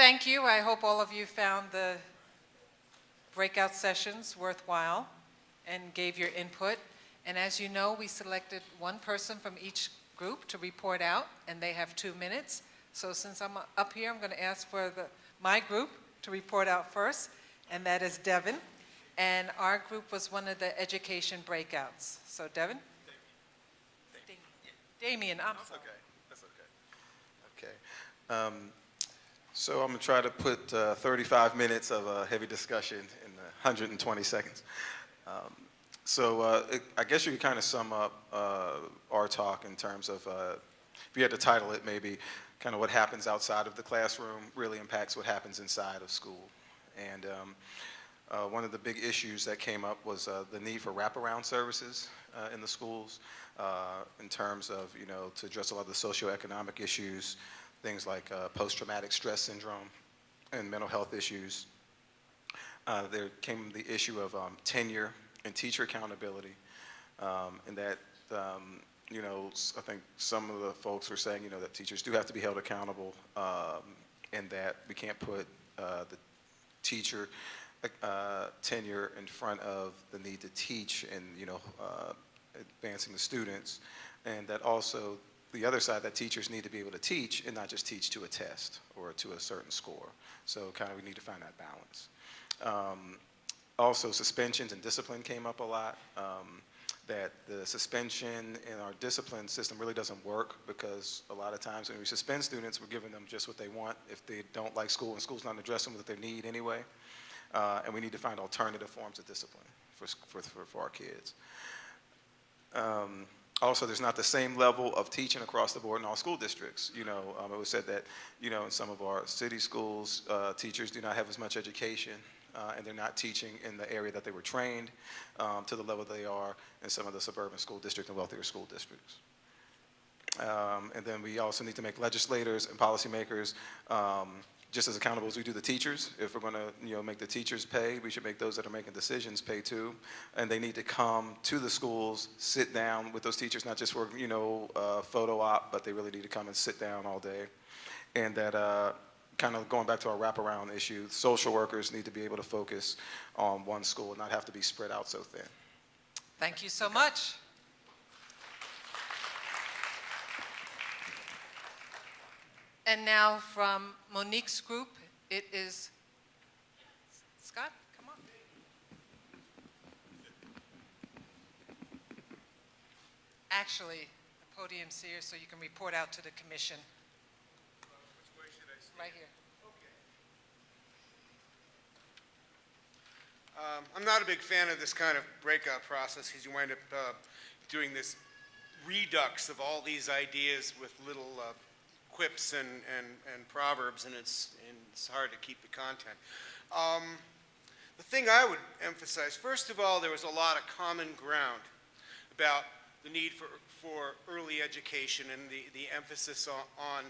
thank you. I hope all of you found the breakout sessions worthwhile and gave your input. And as you know, we selected one person from each group to report out, and they have 2 minutes. So since I'm up here, I'm going to ask for my group to report out first, and that is Devin. And our group was one of the education breakouts. So Devin? Damien, I'm sorry. That's okay. Okay. So I'm going to try to put 35 minutes of heavy discussion in 120 seconds. I guess you could kind of sum up our talk in terms of, if you had to title it maybe, kind of what happens outside of the classroom really impacts what happens inside of school. And one of the big issues that came up was the need for wraparound services in the schools in terms of, to address a lot of the socioeconomic issues, things like post-traumatic stress syndrome and mental health issues. There came the issue of tenure and teacher accountability, and that, I think some of the folks were saying, that teachers do have to be held accountable, and that we can't put the teacher tenure in front of the need to teach and, advancing the students, and that also the other side, that teachers need to be able to teach and not just teach to a test or to a certain score. So kind of we need to find that balance. Also, suspensions and discipline came up a lot. That the suspension in our discipline system really doesn't work, because a lot of times when we suspend students, we're giving them just what they want if they don't like school, and school's not addressing what they need anyway. And we need to find alternative forms of discipline for our kids. Also, there's not the same level of teaching across the board in all school districts. It was said that, in some of our city schools, teachers do not have as much education, and they're not teaching in the area that they were trained to the level they are in some of the suburban school districts and wealthier school districts. And then we also need to make legislators and policymakers just as accountable as we do the teachers. If we're going to, make the teachers pay, we should make those that are making decisions pay too. And they need to come to the schools, sit down with those teachers, not just for, photo op, but they really need to come and sit down all day. And that, kind of going back to our wraparound issue, social workers need to be able to focus on one school and not have to be spread out so thin. Thank you so much. And now from Monique's group, it is Scott, come on. Actually, the podium's here so you can report out to the commission. Which way should I stand? Right here. Okay. I'm not a big fan of this kind of breakout process, because you wind up doing this redux of all these ideas with little quips and proverbs, and it's hard to keep the content. The thing I would emphasize, first of all, there was a lot of common ground about the need for early education and the emphasis on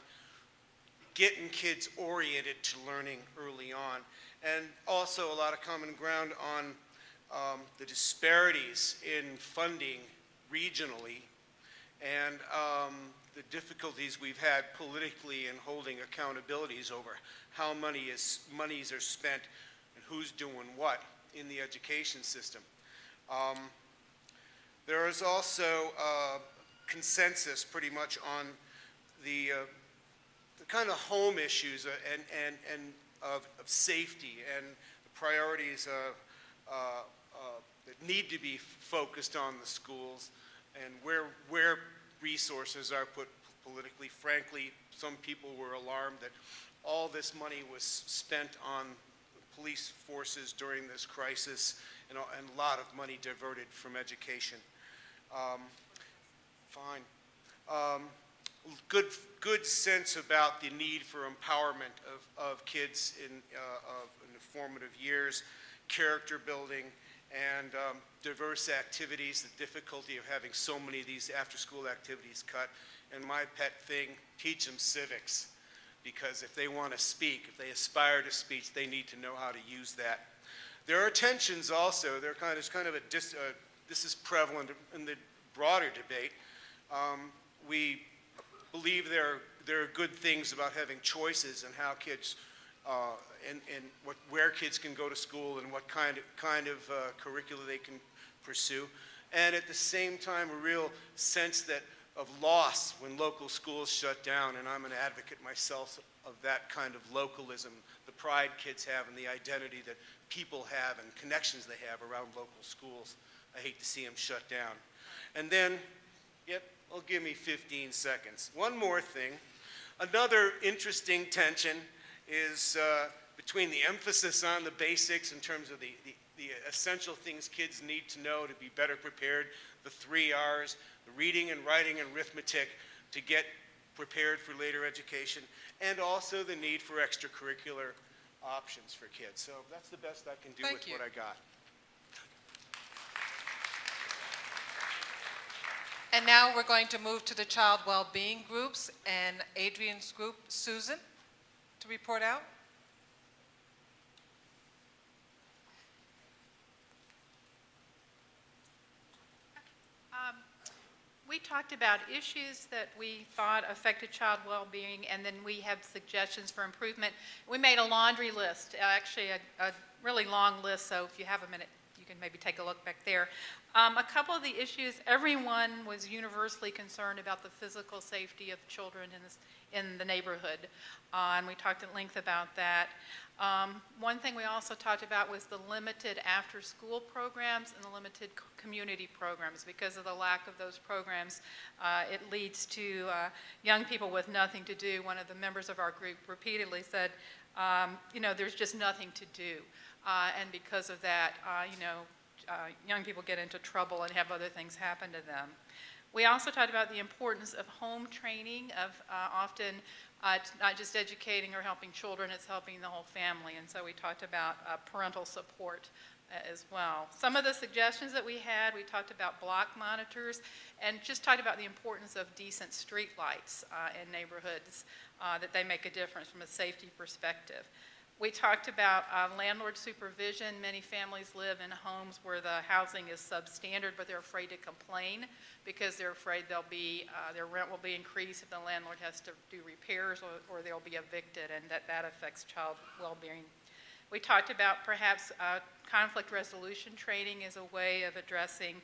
getting kids oriented to learning early on. And also a lot of common ground on the disparities in funding regionally, and the difficulties we've had politically in holding accountabilities over how monies are spent and who's doing what in the education system. There is also consensus pretty much on the kind of home issues and of safety and the priorities that need to be focused on the schools, and where resources are put politically. Frankly, some people were alarmed that all this money was spent on police forces during this crisis, and a lot of money diverted from education. Good sense about the need for empowerment of kids in the formative years, character building, and diverse activities, the difficulty of having so many of these after-school activities cut. And my pet thing, teach them civics, because if they want to speak, if they aspire to speech, they need to know how to use that. There are tensions also. This is prevalent in the broader debate. We believe there are good things about having choices and how kids and where kids can go to school and what kind of curricula they can pursue. And at the same time, a real sense of loss when local schools shut down, and I'm an advocate myself of that kind of localism, the pride kids have and the identity that people have and connections they have around local schools. I hate to see them shut down. And then, give me 15 seconds. One more thing. Another interesting tension is between the emphasis on the basics in terms of the essential things kids need to know to be better prepared, the 3 R's, the reading and writing and arithmetic to get prepared for later education, and also the need for extracurricular options for kids. So that's the best I can do with what I got. And now we're going to move to the child well-being groups and Adrian's group, Susan, to report out. We talked about issues that we thought affected child well-being, and then we have suggestions for improvement. We made a laundry list, actually a really long list, so if you have a minute, you can maybe take a look back there. A couple of the issues, everyone was universally concerned about the physical safety of children in the neighborhood, and we talked at length about that. One thing we also talked about was the limited after-school programs and the limited community programs. Because of the lack of those programs, it leads to young people with nothing to do. One of the members of our group repeatedly said, there's just nothing to do. And because of that, young people get into trouble and have other things happen to them. We also talked about the importance of home training, of often it's not just educating or helping children, it's helping the whole family. And so we talked about parental support as well. Some of the suggestions that we had, we talked about block monitors and just talked about the importance of decent street lights in neighborhoods, that they make a difference from a safety perspective. We talked about landlord supervision. Many families live in homes where the housing is substandard, but they're afraid to complain because they're afraid their rent will be increased if the landlord has to do repairs or they'll be evicted, and that affects child well-being. We talked about perhaps conflict resolution training as a way of addressing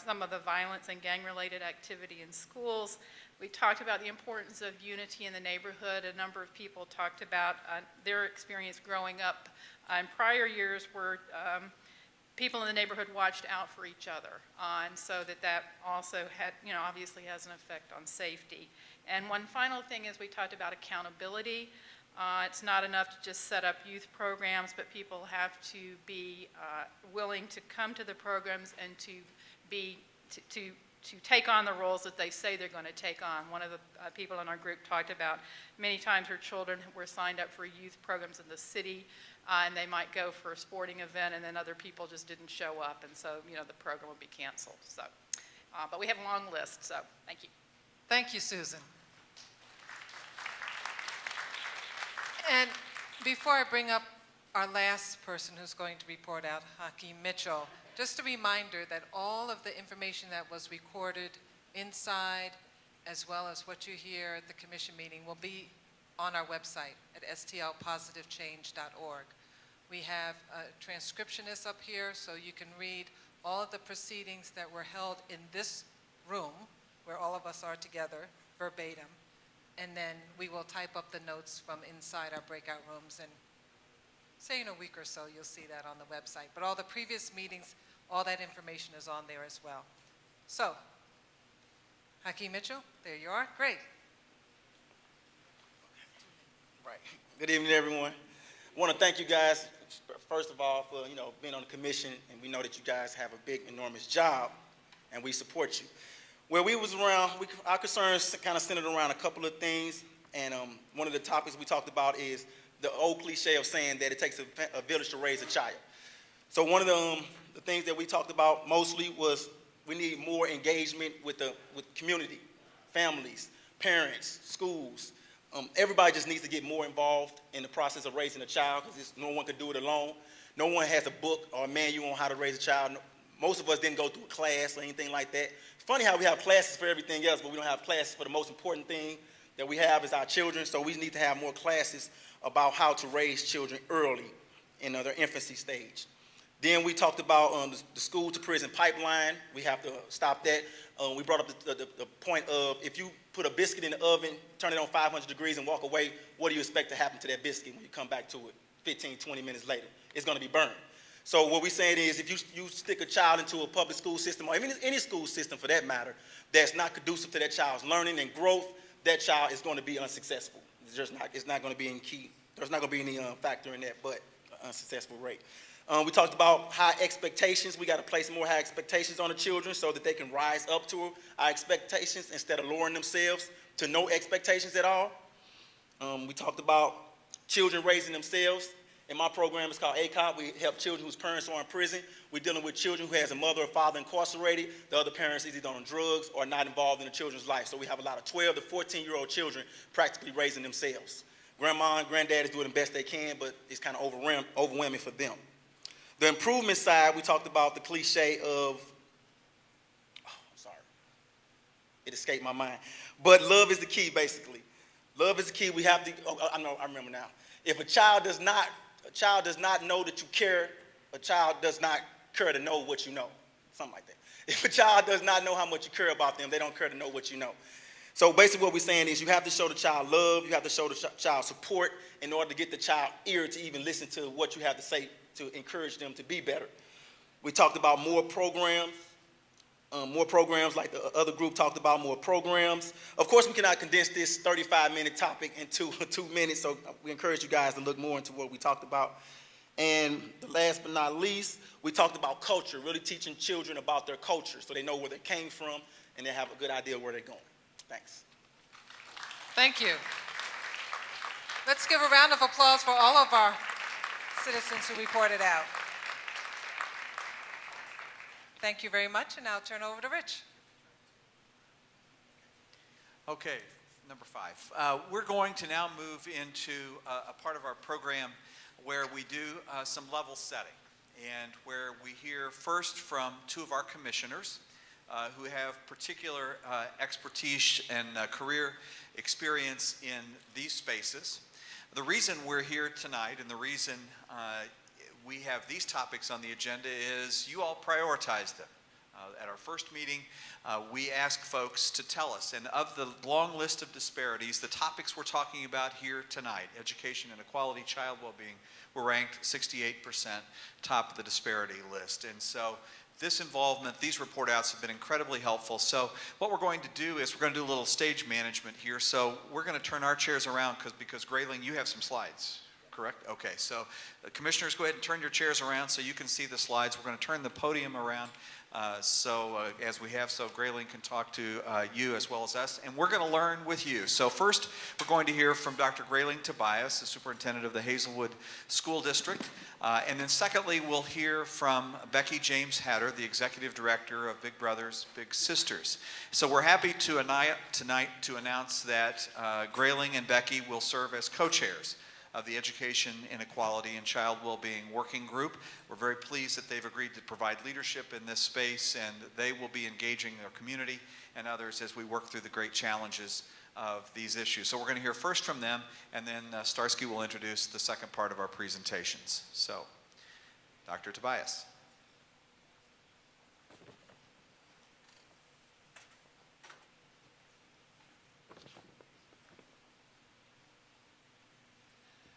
some of the violence and gang-related activity in schools. We talked about the importance of unity in the neighborhood. A number of people talked about their experience growing up in prior years where people in the neighborhood watched out for each other. And so that also had, obviously has an effect on safety. And one final thing is we talked about accountability. It's not enough to just set up youth programs, but people have to be willing to come to the programs and to take on the roles that they say they're going to take on. One of the people in our group talked about many times her children were signed up for youth programs in the city, and they might go for a sporting event, and then other people just didn't show up, and so the program would be canceled. So, but we have a long list, so thank you. Thank you, Susan. And before I bring up our last person who's going to report out, Hakeem Mitchell, just a reminder that all of the information that was recorded inside, as well as what you hear at the commission meeting, will be on our website at stlpositivechange.org. We have a transcriptionist up here, so you can read all of the proceedings that were held in this room, where all of us are together, verbatim. And then we will type up the notes from inside our breakout rooms, and say in a week or so you'll see that on the website. But all the previous meetings, all that information is on there as well. So, Hakeem Mitchell, there you are. Great. Right. Good evening, everyone. I want to thank you guys, first of all, for being on the commission, and we know that you guys have a big, enormous job, and we support you. Where we was around, our concerns kind of centered around a couple of things, and one of the topics we talked about is the old cliche of saying that it takes a village to raise a child. So one of the things that we talked about mostly was we need more engagement with community, families, parents, schools. Everybody just needs to get more involved in the process of raising a child, because no one can do it alone. No one has a book or a manual on how to raise a child. Most of us didn't go through a class or anything like that. It's funny how we have classes for everything else, but we don't have classes for the most important thing, that we have is our children, so we need to have more classes about how to raise children early in their infancy stage. Then we talked about the school to prison pipeline. We have to stop that. We brought up the point of if you put a biscuit in the oven, turn it on 500 degrees and walk away, what do you expect to happen to that biscuit when you come back to it 15, 20 minutes later? It's going to be burned. So what we're saying is if you stick a child into a public school system, or even any school system for that matter, that's not conducive to that child's learning and growth, that child is going to be unsuccessful. It's not going to be any key. There's not going to be any factor in that but unsuccessful rate. We talked about high expectations. We got to place more high expectations on the children so that they can rise up to our expectations instead of lowering themselves to no expectations at all. We talked about children raising themselves. In my program, it's called ACOP. We help children whose parents are in prison. We're dealing with children who has a mother or father incarcerated. The other parents is either on drugs or not involved in the children's life. So we have a lot of 12 to 14-year-old children practically raising themselves. Grandma and granddad is doing the best they can, but it's kind of overwhelming for them. The improvement side, we talked about the cliche of, it escaped my mind. But love is the key, basically. Love is the key. We have to, I remember now. If a child does not know that you care, a child does not care to know what you know. Something like that. If a child does not know how much you care about them, they don't care to know what you know. So basically what we're saying is you have to show the child love, you have to show the child support in order to get the child ear to even listen to what you have to say to encourage them to be better. We talked about more programs like the other group talked about more programs. Of course, we cannot condense this 35-minute topic into 2 minutes, so we encourage you guys to look more into what we talked about. And last but not least, we talked about culture, really teaching children about their culture so they know where they came from and they have a good idea where they're going. Thanks. Thank you. Let's give a round of applause for all of our citizens who reported out. Thank you very much, and I'll turn over to Rich. Okay, number 5. We're going to now move into a part of our program where we do some level setting and where we hear first from 2 of our commissioners who have particular expertise and career experience in these spaces. The reason we're here tonight and the reason we have these topics on the agenda is you all prioritize them. At our first meeting, we asked folks to tell us, and of the long list of disparities, the topics we're talking about here tonight, education and equality, child well-being, were ranked 68% top of the disparity list. And so this involvement, these report outs have been incredibly helpful. So what we're going to do is we're going to do a little stage management here. So we're going to turn our chairs around because Grayling, you have some slides. Correct? Okay, so commissioners, go ahead and turn your chairs around so you can see the slides. We're going to turn the podium around as we have, so Grayling can talk to you as well as us, and we're going to learn with you. So first, we're going to hear from Dr. Grayling Tobias, the superintendent of the Hazelwood School District, and then secondly, we'll hear from Becky James Hatter, the executive director of Big Brothers Big Sisters. So we're happy tonight to announce that Grayling and Becky will serve as co-chairs of the Education, Inequality, and Child Wellbeing Working Group. We're very pleased that they've agreed to provide leadership in this space, and they will be engaging their community and others as we work through the great challenges of these issues. So we're going to hear first from them, and then Starsky will introduce the second part of our presentations. So, Dr. Tobias.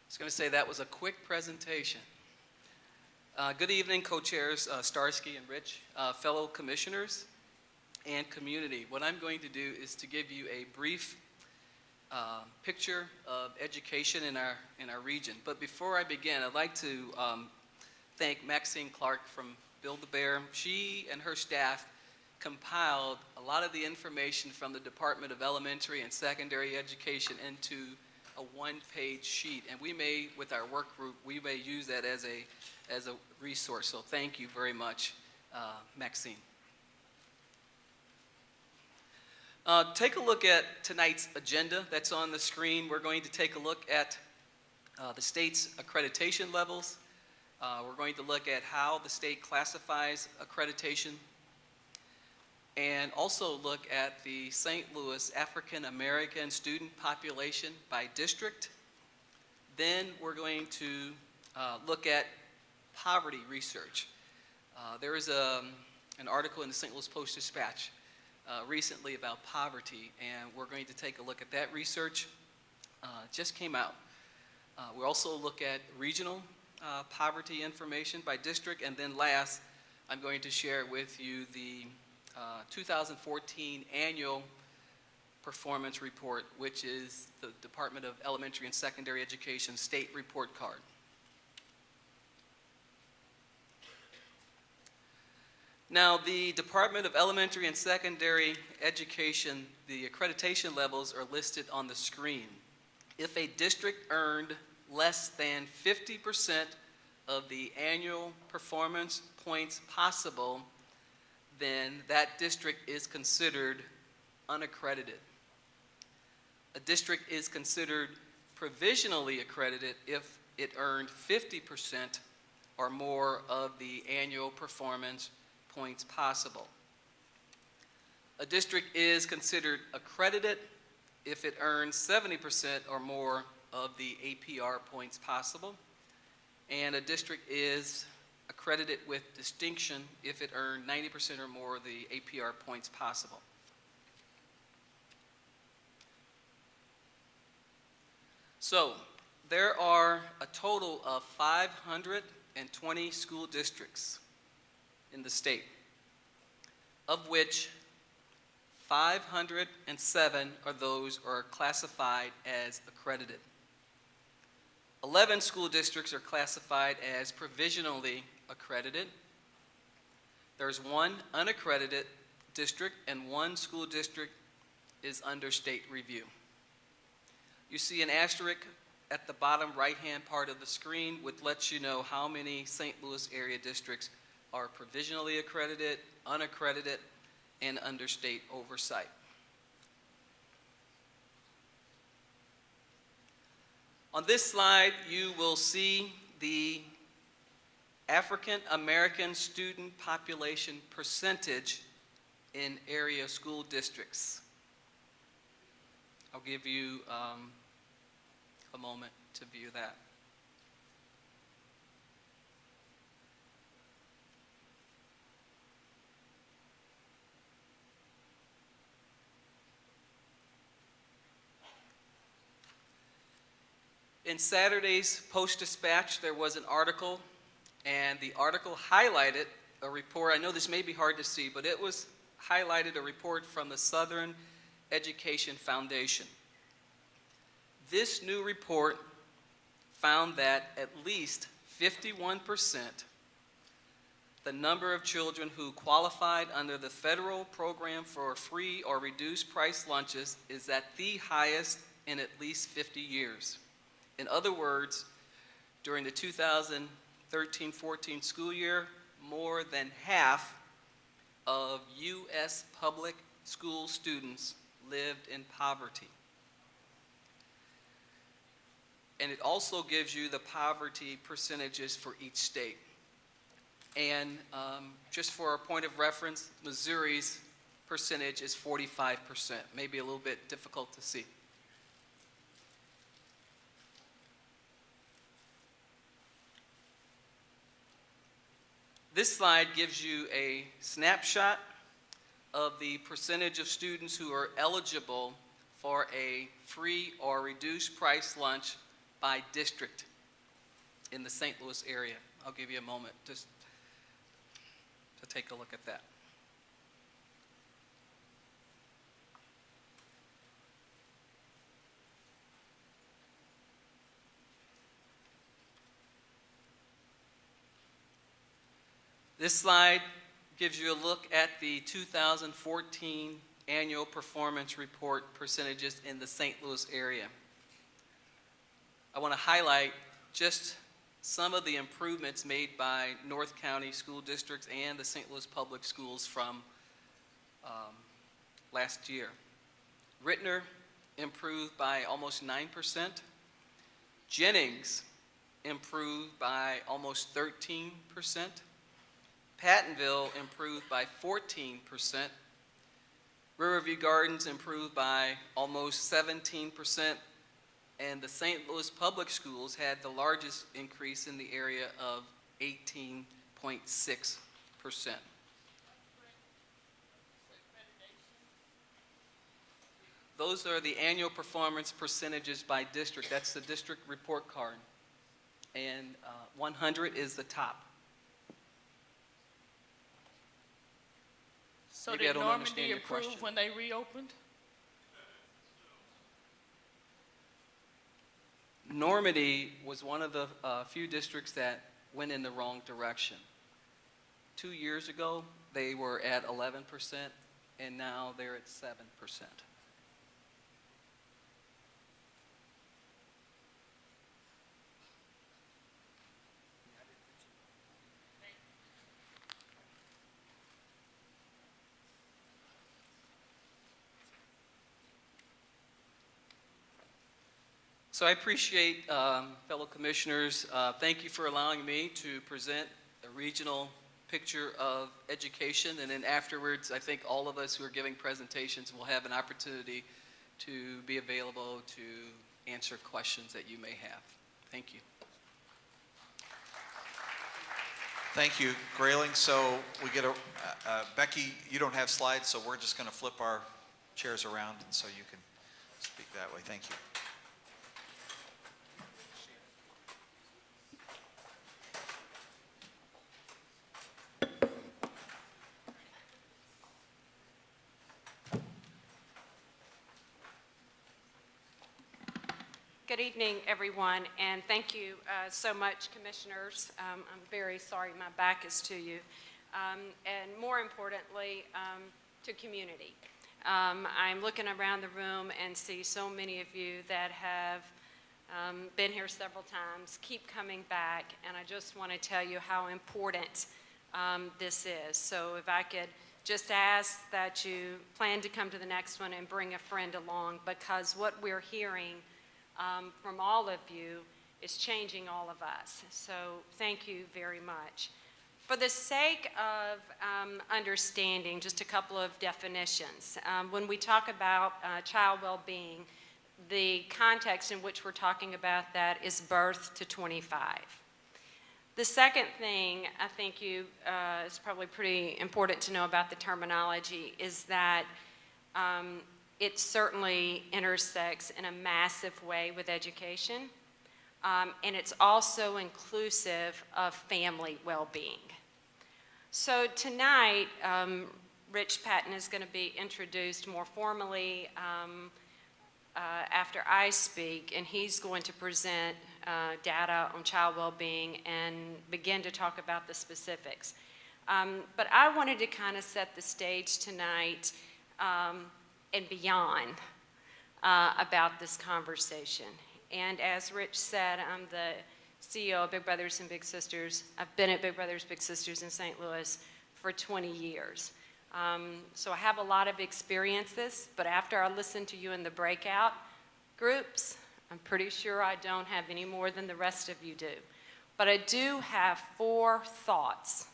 I was going to say that was a quick presentation. Good evening, co-chairs Starsky and Rich, fellow commissioners, and community. What I'm going to do is to give you a brief picture of education in our region. But before I begin, I'd like to thank Maxine Clark from Build-A-Bear. She and her staff compiled a lot of the information from the Department of Elementary and Secondary Education into a one-page sheet, and we may, with our work group, we may use that as a resource. So thank you very much, Maxine. Take a look at tonight's agenda that's on the screen. We're going to take a look at the state's accreditation levels. We're going to look at how the state classifies accreditation. and also look at the St. Louis African American student population by district. Then we're going to look at poverty research. There is an article in the St. Louis Post-Dispatch recently about poverty, and we're going to take a look at that research. Just came out. We'll also look at regional poverty information by district, and then last, I'm going to share with you the 2014 annual performance report, which is the Department of Elementary and Secondary Education state report card. Now, the Department of Elementary and Secondary Education, the accreditation levels are listed on the screen. If a district earned less than 50% of the annual performance points possible, then that district is considered unaccredited. A district is considered provisionally accredited if it earned 50% or more of the annual performance points possible. A district is considered accredited if it earns 70% or more of the APR points possible, and a district is accredited with distinction if it earned 90% or more of the APR points possible. So there are a total of 520 school districts in the state, of which 507 are those who are classified as accredited. 11 school districts are classified as provisionally accredited. There's one unaccredited district, and one school district is under state review. You see an asterisk at the bottom right-hand part of the screen, which lets you know how many St. Louis area districts are provisionally accredited, unaccredited, and under state oversight. On this slide, you will see the African American student population percentage in area school districts. I'll give you a moment to view that. In Saturday's Post-Dispatch, there was an article, and the article highlighted a report. I know this may be hard to see, but it was highlighted a report from the Southern Education Foundation. This new report found that at least 51%, the number of children who qualified under the federal program for free or reduced price lunches is at the highest in at least 50 years. In other words, during the 2013-14 school year, more than half of U.S. public school students lived in poverty. And it also gives you the poverty percentages for each state. And just for a point of reference, Missouri's percentage is 45%, maybe a little bit difficult to see. This slide gives you a snapshot of the percentage of students who are eligible for a free or reduced price lunch by district in the St. Louis area. I'll give you a moment just to take a look at that. This slide gives you a look at the 2014 annual performance report percentages in the St. Louis area. I want to highlight just some of the improvements made by North County school districts and the St. Louis public schools from last year. Rittner improved by almost 9%. Jennings improved by almost 13%. Pattonville improved by 14%, Riverview Gardens improved by almost 17%, and the St. Louis Public Schools had the largest increase in the area of 18.6%. Those are the annual performance percentages by district. That's the district report card. And 100 is the top. So Maybe I did don't understand Normandy your improve question. when they reopened? Normandy was one of the few districts that went in the wrong direction. 2 years ago, they were at 11%, and now they're at 7%. So I appreciate, fellow commissioners, thank you for allowing me to present a regional picture of education, and then afterwards, I think all of us who are giving presentations will have an opportunity to be available to answer questions that you may have. Thank you. Thank you, Grayling. So we get Becky, you don't have slides, so we're just going to flip our chairs around, and so you can speak that way. Thank you. Good evening, everyone, and thank you so much, commissioners. I'm very sorry my back is to you. And more importantly, to community. I'm looking around the room and see so many of you that have been here several times, keep coming back, and I just want to tell you how important this is. So if I could just ask that you plan to come to the next one and bring a friend along, because what we're hearing from all of you is changing all of us. So thank you very much. For the sake of understanding, just a couple of definitions. When we talk about child well-being, the context in which we're talking about that is birth to 25. The second thing I think is probably pretty important to know about the terminology is that it certainly intersects in a massive way with education, and it's also inclusive of family well-being. So tonight, Rich Patton is going to be introduced more formally after I speak, and he's going to present data on child well-being and begin to talk about the specifics. But I wanted to kind of set the stage tonight and beyond about this conversation. And as Rich said, I'm the CEO of Big Brothers and Big Sisters. I've been at Big Brothers Big Sisters in St. Louis for 20 years. So I have a lot of experiences, but after I listen to you in the breakout groups, I'm pretty sure I don't have any more than the rest of you do. But I do have 4 thoughts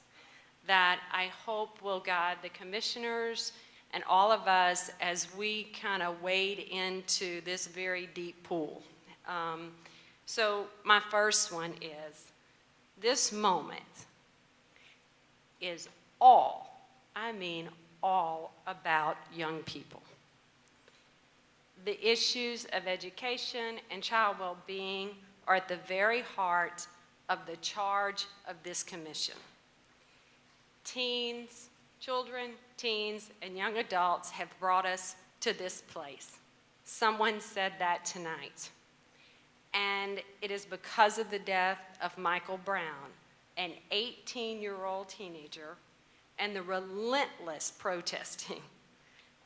that I hope will guide the commissioners and all of us as we kind of wade into this very deep pool. So my first one is, this moment is all, I mean all, about young people. The issues of education and child well-being are at the very heart of the charge of this commission. Teens, children, teens, and young adults have brought us to this place. Someone said that tonight. And it is because of the death of Michael Brown, an 18-year-old teenager, and the relentless protesting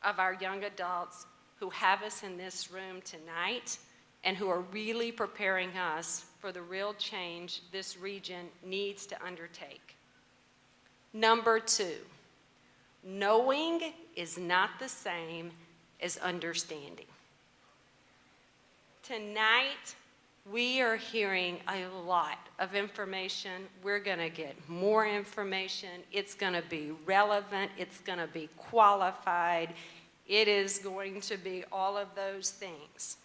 of our young adults who have us in this room tonight and who are really preparing us for the real change this region needs to undertake. Number 2, knowing is not the same as understanding. Tonight, we are hearing a lot of information. We're going to get more information. It's going to be relevant. It's going to be qualified. It is going to be all of those things.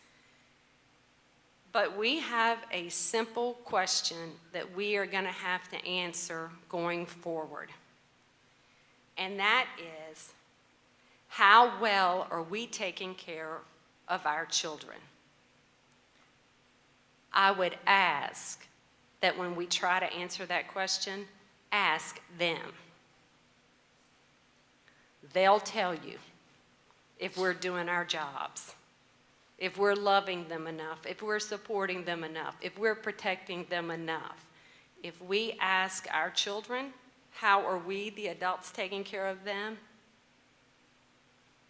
But we have a simple question that we are going to have to answer going forward. And that is, how well are we taking care of our children? I would ask that when we try to answer that question, ask them. They'll tell you if we're doing our jobs, if we're loving them enough, if we're supporting them enough, if we're protecting them enough. If we ask our children, how are we, the adults, taking care of them?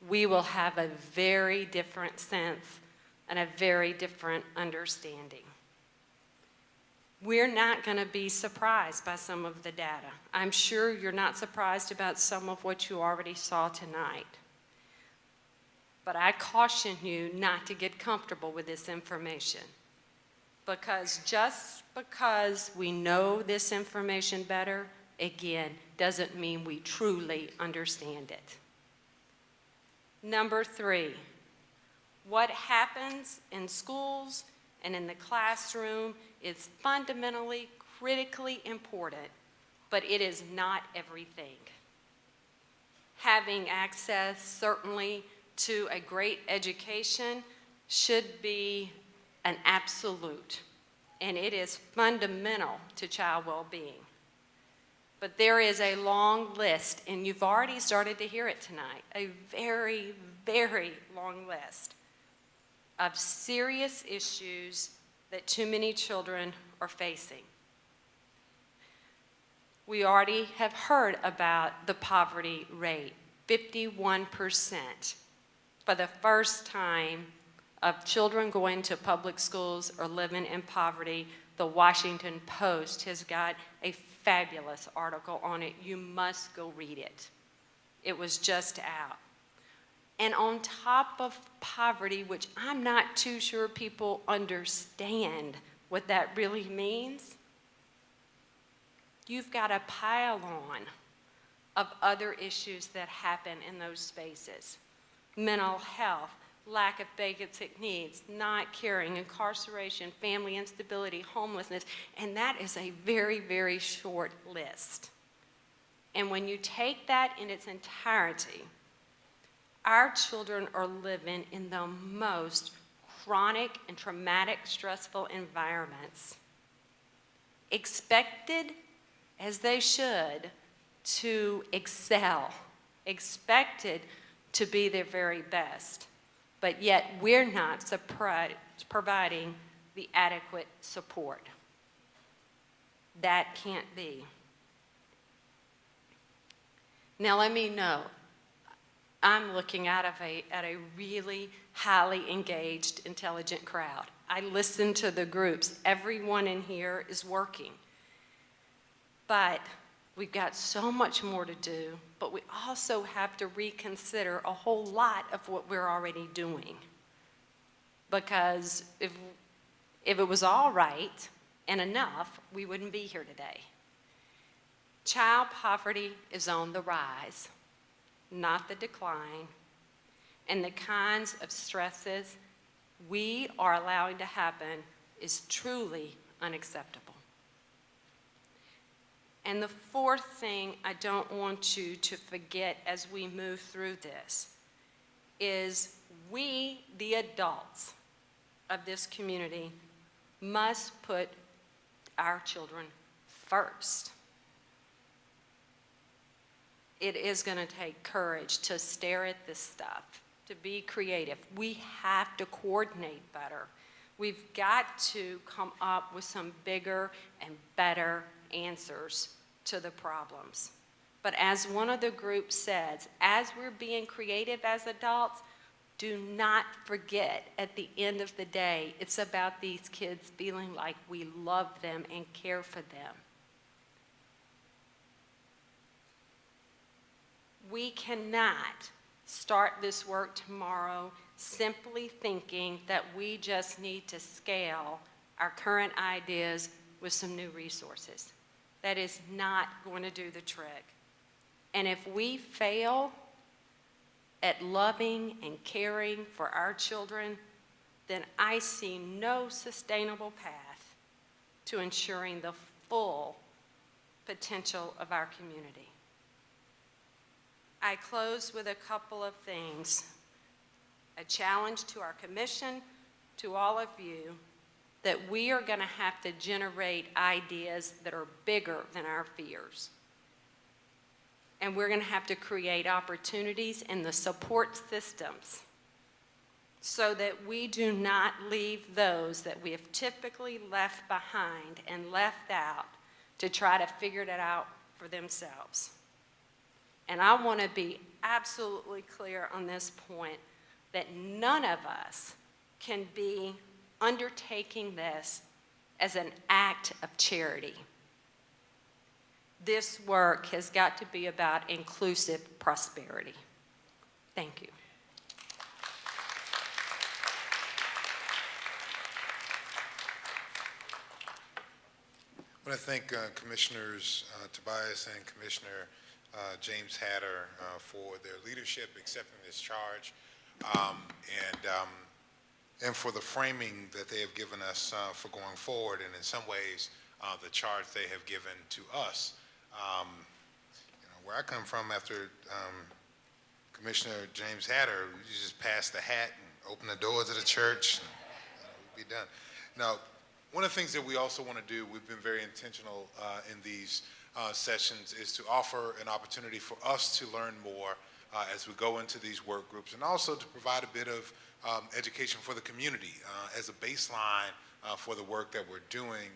We will have a very different sense and a very different understanding. We're not going to be surprised by some of the data. I'm sure you're not surprised about some of what you already saw tonight. But I caution you not to get comfortable with this information, because just because we know this information better, again, doesn't mean we truly understand it. Number 3, what happens in schools and in the classroom is fundamentally, critically important, but it is not everything. Having access, certainly, to a great education should be an absolute, and it is fundamental to child well-being. But there is a long list, and you've already started to hear it tonight, a very, very long list of serious issues that too many children are facing. We already have heard about the poverty rate, 51%. For the first time of children going to public schools or living in poverty, the Washington Post has got a fabulous article on it. You must go read it. It was just out. And on top of poverty, which I'm not too sure people understand what that really means, you've got a pile-on of other issues that happen in those spaces. Mental health, lack of basic needs, not caring, incarceration, family instability, homelessness, and that is a very, very short list. And when you take that in its entirety, our children are living in the most chronic and traumatic, stressful environments, expected, as they should, to excel, expected to be their very best, but yet we're not providing the adequate support. That can't be. Now let me know, I'm looking at a really highly engaged, intelligent crowd. I listen to the groups. Everyone in here is working. But we've got so much more to do, but we also have to reconsider a whole lot of what we're already doing. Because if it was all right and enough, we wouldn't be here today. Child poverty is on the rise, not the decline, and the kinds of stresses we are allowing to happen is truly unacceptable. And the fourth thing I don't want you to forget as we move through this is we, the adults of this community, must put our children first. It is going to take courage to stare at this stuff, to be creative. We have to coordinate better. We've got to come up with some bigger and better answers to the problems. But as one of the groups says, as we're being creative as adults, do not forget at the end of the day, it's about these kids feeling like we love them and care for them. We cannot start this work tomorrow simply thinking that we just need to scale our current ideas with some new resources. That is not going to do the trick. And if we fail, at loving and caring for our children, then I see no sustainable path to ensuring the full potential of our community. I close with a couple of things. A challenge to our commission, to all of you, that we are going to have to generate ideas that are bigger than our fears. And we're going to have to create opportunities in the support systems so that we do not leave those that we have typically left behind and left out to try to figure it out for themselves. And I want to be absolutely clear on this point that none of us can be undertaking this as an act of charity. This work has got to be about inclusive prosperity. Thank you. I want to thank Commissioners Tobias and Commissioner James Hatter for their leadership, accepting this charge, and for the framing that they have given us for going forward, and in some ways, the charge they have given to us. Where I come from, after Commissioner James Hatter, you just pass the hat and open the doors of the church, and we'll be done. Now, one of the things that we also want to do, we've been very intentional in these sessions, is to offer an opportunity for us to learn more as we go into these work groups, and also to provide a bit of education for the community as a baseline for the work that we're doing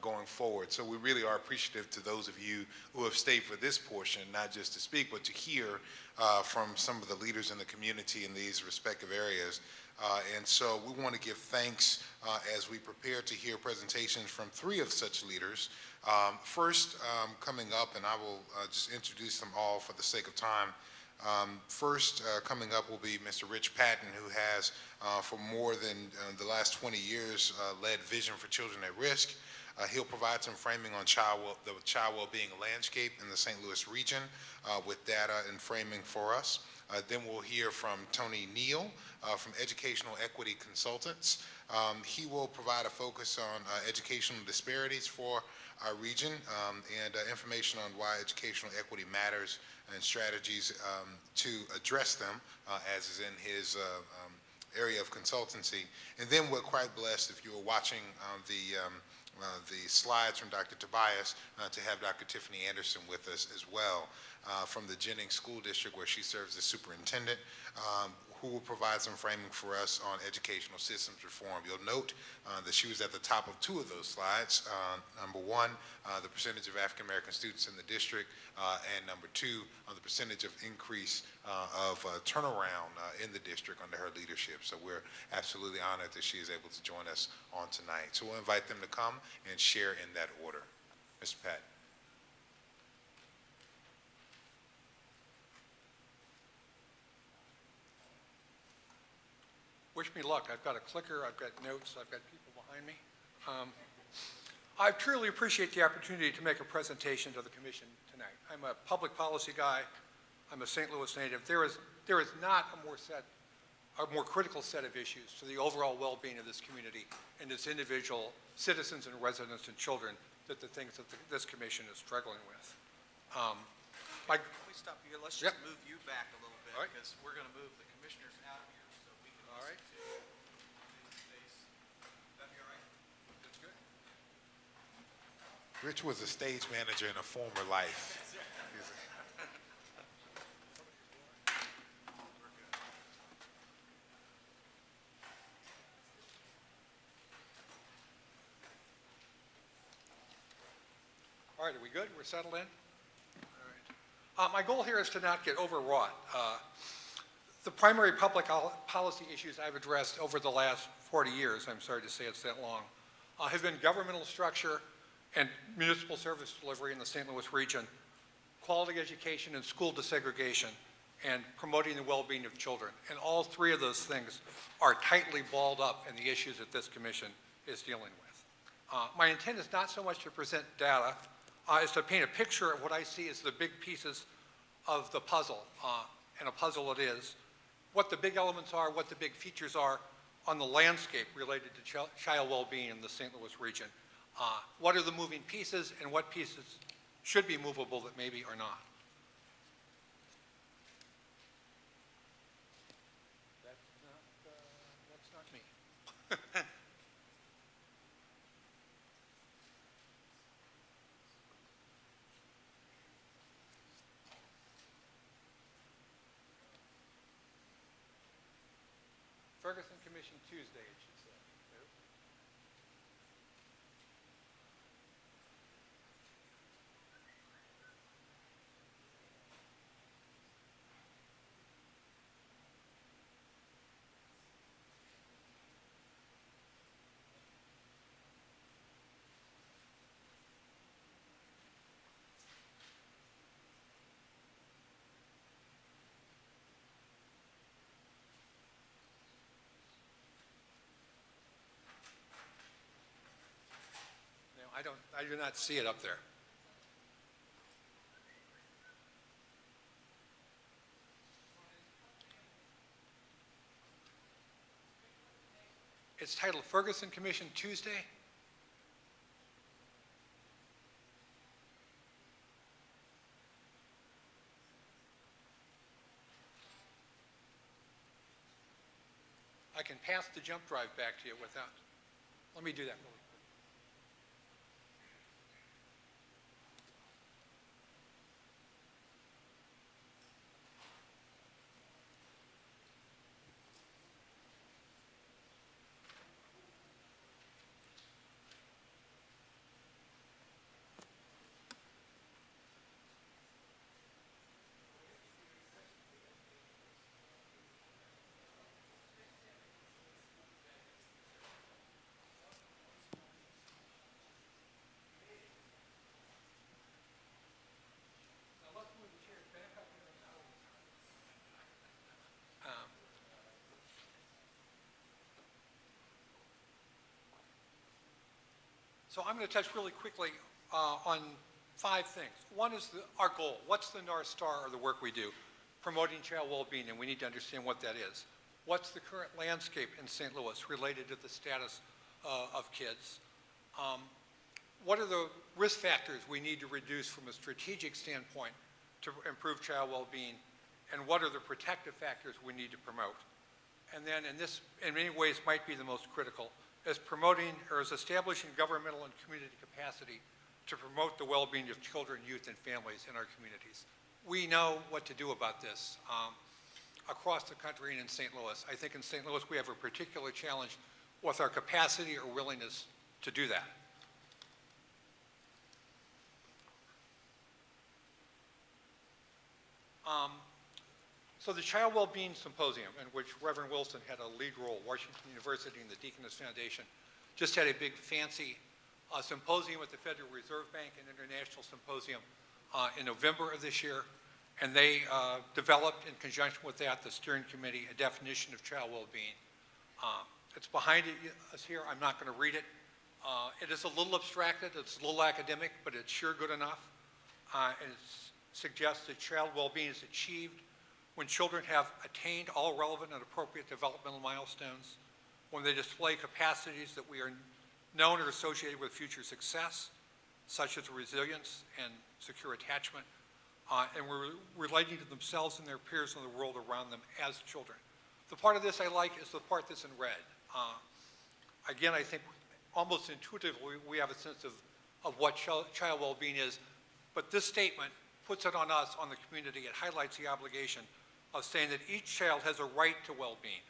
going forward. So we really are appreciative to those of you who have stayed for this portion, not just to speak, but to hear from some of the leaders in the community in these respective areas. And so we want to give thanks as we prepare to hear presentations from 3 of such leaders. First, coming up, and I will just introduce them all for the sake of time. First, coming up will be Mr. Rich Patton, who has, for more than the last 20 years, led Vision for Children at Risk. He'll provide some framing on the child well-being landscape in the St. Louis region with data and framing for us. Then we'll hear from Tony Neal from Educational Equity Consultants. He will provide a focus on educational disparities for our region and information on why educational equity matters and strategies to address them, as is in his area of consultancy. And then we're quite blessed, if you were watching the slides from Dr. Tobias, to have Dr. Tiffany Anderson with us as well from the Jennings School District, where she serves as superintendent, who will provide some framing for us on educational systems reform. You'll note that she was at the top of 2 of those slides. Number 1, the percentage of African American students in the district, and number 2, the percentage of increase of turnaround in the district under her leadership. So we're absolutely honored that she is able to join us on tonight. So we'll invite them to come and share in that order. Mr. Patton. Wish me luck. I've got a clicker, I've got notes, I've got people behind me. I truly appreciate the opportunity to make a presentation to the commission tonight. I'm a public policy guy. I'm a St. Louis native. There is not a more critical set of issues to the overall well-being of this community and its individual citizens and residents and children that the things that this commission is struggling with. Can we stop you? Let's just move you back a little bit, All right. because we're going to move the commissioners out here so we can All right. space. That'd be all right? That's good. Rich was a stage manager in a former life. All right, are we good? We're settled in? All right. My goal here is to not get overwrought. The primary public policy issues I've addressed over the last 40 years, I'm sorry to say it's that long, have been governmental structure and municipal service delivery in the St. Louis region, quality education and school desegregation, and promoting the well-being of children. And all 3 of those things are tightly balled up in the issues that this commission is dealing with. My intent is not so much to present data, is to paint a picture of what I see as the big pieces of the puzzle, and a puzzle it is, what the big elements are, what the big features are on the landscape related to child well-being in the St. Louis region. What are the moving pieces and what pieces should be movable that maybe are not? That's not me. Ferguson Commission Tuesday, it should say. Nope. No, I do not see it up there. It's titled Ferguson Commission Tuesday. I can pass the jump drive back to you without, let me do that really quick. So I'm going to touch really quickly on 5 things. One is our goal. What's the North Star of the work we do? Promoting child well-being, and we need to understand what that is. What's the current landscape in St. Louis related to the status of kids? What are the risk factors we need to reduce from a strategic standpoint to improve child well-being? And what are the protective factors we need to promote? And then, and this in many ways might be the most critical, is promoting or is establishing governmental and community capacity to promote the well-being of children, youth, and families in our communities. We know what to do about this across the country and in St. Louis. I think in St. Louis we have a particular challenge with our capacity or willingness to do that. So the Child Wellbeing Symposium, in which Reverend Wilson had a lead role, Washington University and the Deaconess Foundation, just had a big fancy symposium at the Federal Reserve Bank, an international symposium in November of this year. And they developed, in conjunction with that, the steering committee, a definition of child well-being. It's behind us here. I'm not going to read it. It is a little abstracted. It's a little academic, but it's sure good enough. And it suggests that child well-being is achieved when children have attained all relevant and appropriate developmental milestones, when they display capacities that we are known or associated with future success, such as resilience and secure attachment, and we're relating to themselves and their peers and the world around them as children. The part of this I like is the part that's in red. Again, I think almost intuitively we have a sense of what child well-being is, but this statement puts it on us, on the community. It highlights the obligation of saying that each child has a right to well-being,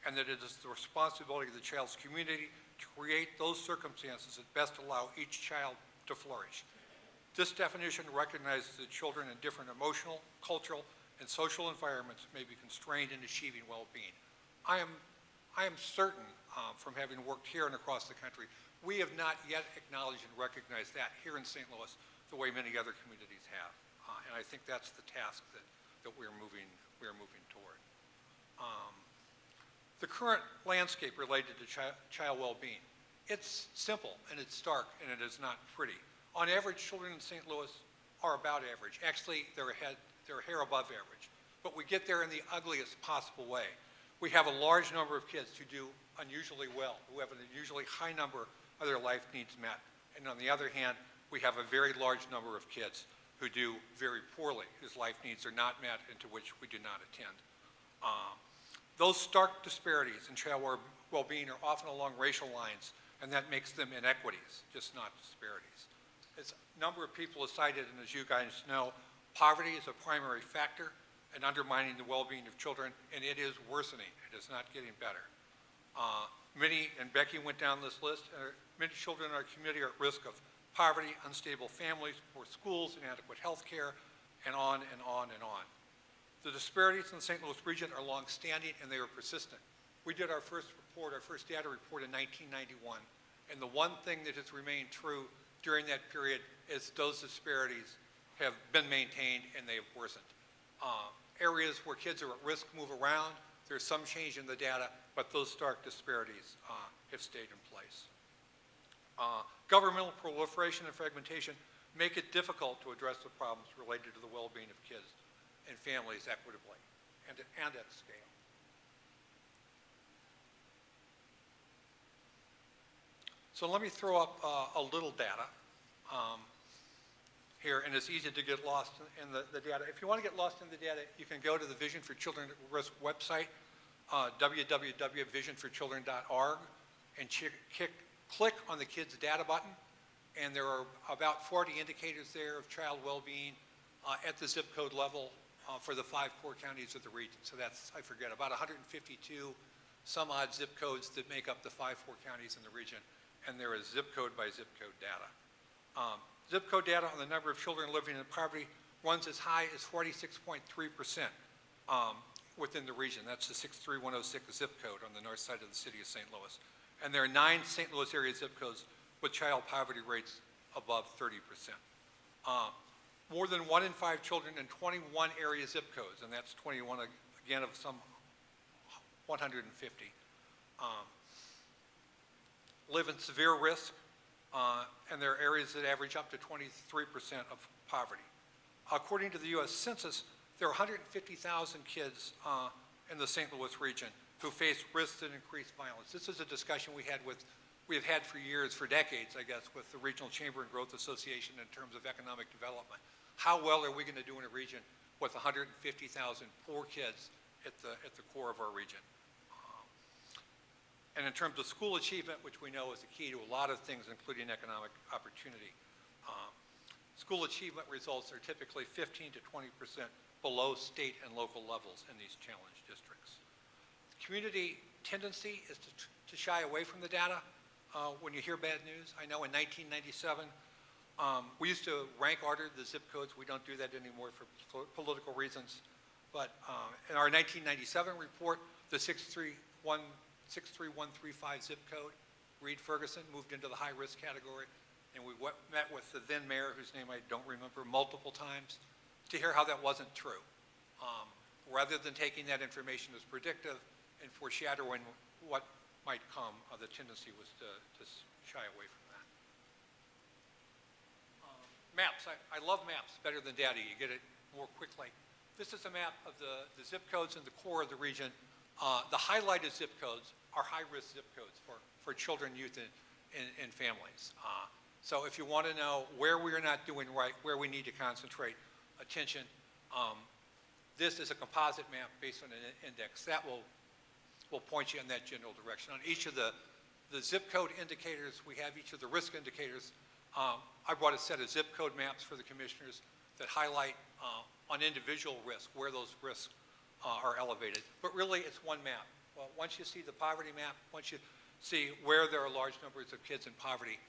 and that it is the responsibility of the child's community to create those circumstances that best allow each child to flourish. This definition recognizes that children in different emotional, cultural, and social environments may be constrained in achieving well-being. I am certain, from having worked here and across the country, we have not yet acknowledged and recognized that here in St. Louis the way many other communities have. And I think that's the task that we're moving toward. The current landscape related to child well-being, it's simple and it's stark and it is not pretty. On average, children in St. Louis are about average. Actually, they're a hair above average. but we get there in the ugliest possible way. We have a large number of kids who do unusually well, who have an unusually high number of their life needs met. And on the other hand, we have a very large number of kids who do very poorly, whose life needs are not met and to which we do not attend. Those stark disparities in child well-being are often along racial lines, and that makes them inequities, just not disparities. As a number of people have cited, and as you guys know, poverty is a primary factor in undermining the well-being of children, and it is worsening. It is not getting better. Many, and Becky went down this list, many children in our community are at risk of poverty, unstable families, poor schools, inadequate health care, and on and on and on. The disparities in the St. Louis region are long-standing and they are persistent. We did our first report, our first data report in 1991, and the one thing that has remained true during that period is those disparities have been maintained and they have worsened. Areas where kids are at risk move around. There's some change in the data, but those stark disparities have stayed in place. Governmental proliferation and fragmentation make it difficult to address the problems related to the well-being of kids and families equitably and at scale. So let me throw up a little data here, and it's easy to get lost in the data. If you want to get lost in the data, you can go to the Vision for Children at Risk website, www.visionforchildren.org, and click on the Kids Data button, and there are about 40 indicators there of child well-being at the zip code level for the 5 core counties of the region. So that's, I forget, about 152 some odd zip codes that make up the 5 core counties in the region, and there is zip code by zip code data. Zip code data on the number of children living in poverty runs as high as 46.3% within the region. That's the 63106 zip code on the north side of the city of St. Louis. And there are 9 St. Louis area zip codes with child poverty rates above 30%. More than 1 in 5 children in 21 area zip codes, and that's 21 again of some 150, live in severe risk, and there are areas that average up to 23% of poverty. According to the U.S. Census, there are 150,000 kids in the St. Louis region who face risks that increase violence. This is a discussion we have had for years, for decades, I guess, with the Regional Chamber and Growth Association in terms of economic development. How well are we going to do in a region with 150,000 poor kids at the core of our region? And in terms of school achievement, which we know is the key to a lot of things, including economic opportunity, school achievement results are typically 15 to 20% below state and local levels in these challenged districts. The community tendency is to shy away from the data when you hear bad news. I know in 1997, we used to rank order the zip codes. We don't do that anymore for political reasons. But in our 1997 report, the 63135 zip code, Reed Ferguson, moved into the high-risk category, and we met with the then mayor, whose name I don't remember, multiple times to hear how that wasn't true. Rather than taking that information as predictive and foreshadowing what might come, the tendency was to shy away from that. Maps, I love maps better than data. You get it more quickly. This is a map of the zip codes in the core of the region. The highlighted zip codes are high-risk zip codes for children, youth, and families. So if you want to know where we are not doing right, where we need to concentrate attention, this is a composite map based on an index. That will point you in that general direction. On each of the zip code indicators, we have each of the risk indicators. I brought a set of zip code maps for the commissioners that highlight on individual risk where those risks are elevated. But really, it's one map. Well, once you see the poverty map, once you see where there are large numbers of kids in poverty,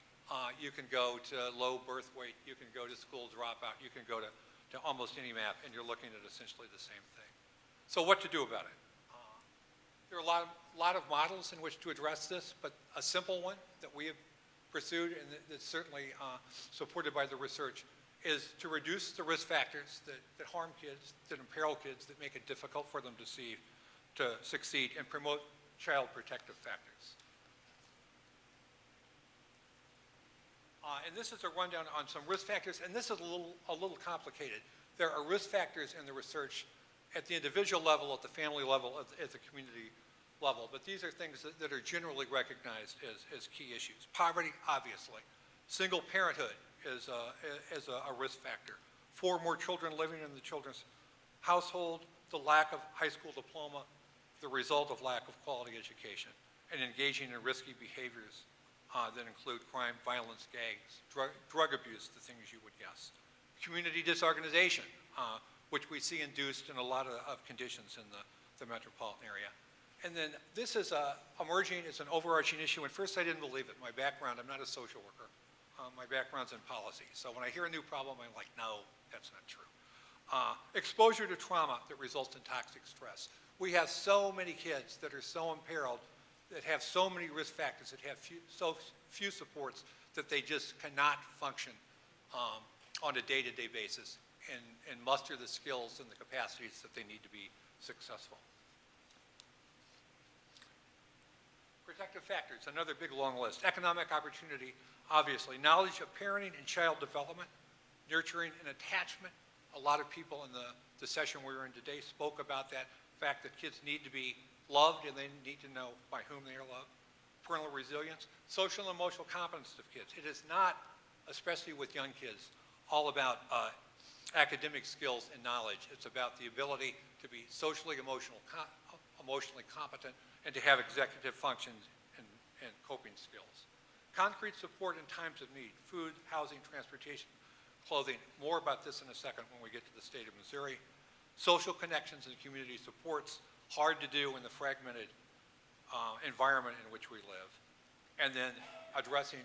you can go to low birth weight, you can go to school dropout, you can go to almost any map, and you're looking at essentially the same thing. So what to do about it? There are a lot of models in which to address this, but a simple one that we have pursued and that's certainly supported by the research is to reduce the risk factors that harm kids, that imperil kids, that make it difficult for them to succeed, and promote child protective factors. And this is a rundown on some risk factors, and this is a little complicated. There are risk factors in the research at the individual level, at the family level, at the community level. But these are things that are generally recognized as key issues. Poverty, obviously. Single parenthood is a risk factor. 4 more children living in the children's household, the lack of high school diploma, the result of lack of quality education, and engaging in risky behaviors that include crime, violence, gangs, drug abuse, the things you would guess. Community disorganization, which we see induced in a lot of conditions in the metropolitan area. And then this is emerging as an overarching issue. At first I didn't believe it. My background, I'm not a social worker. My background's in policy. So when I hear a new problem, I'm like, no, that's not true. Exposure to trauma that results in toxic stress. We have so many kids that are so imperiled, that have so many risk factors, that have so few supports that they just cannot function on a day-to-day basis and muster the skills and the capacities that they need to be successful. Protective factors, another big long list. Economic opportunity, obviously. Knowledge of parenting and child development, nurturing and attachment. A lot of people in the session we were in today spoke about that fact that kids need to be loved and they need to know by whom they are loved. Parental resilience, social and emotional competence of kids. It is not, especially with young kids, all about academic skills and knowledge. It's about the ability to be socially, emotionally competent and to have executive functions and coping skills. Concrete support in times of need, food, housing, transportation, clothing. More about this in a second when we get to the state of Missouri. Social connections and community supports, hard to do in the fragmented environment in which we live. And then addressing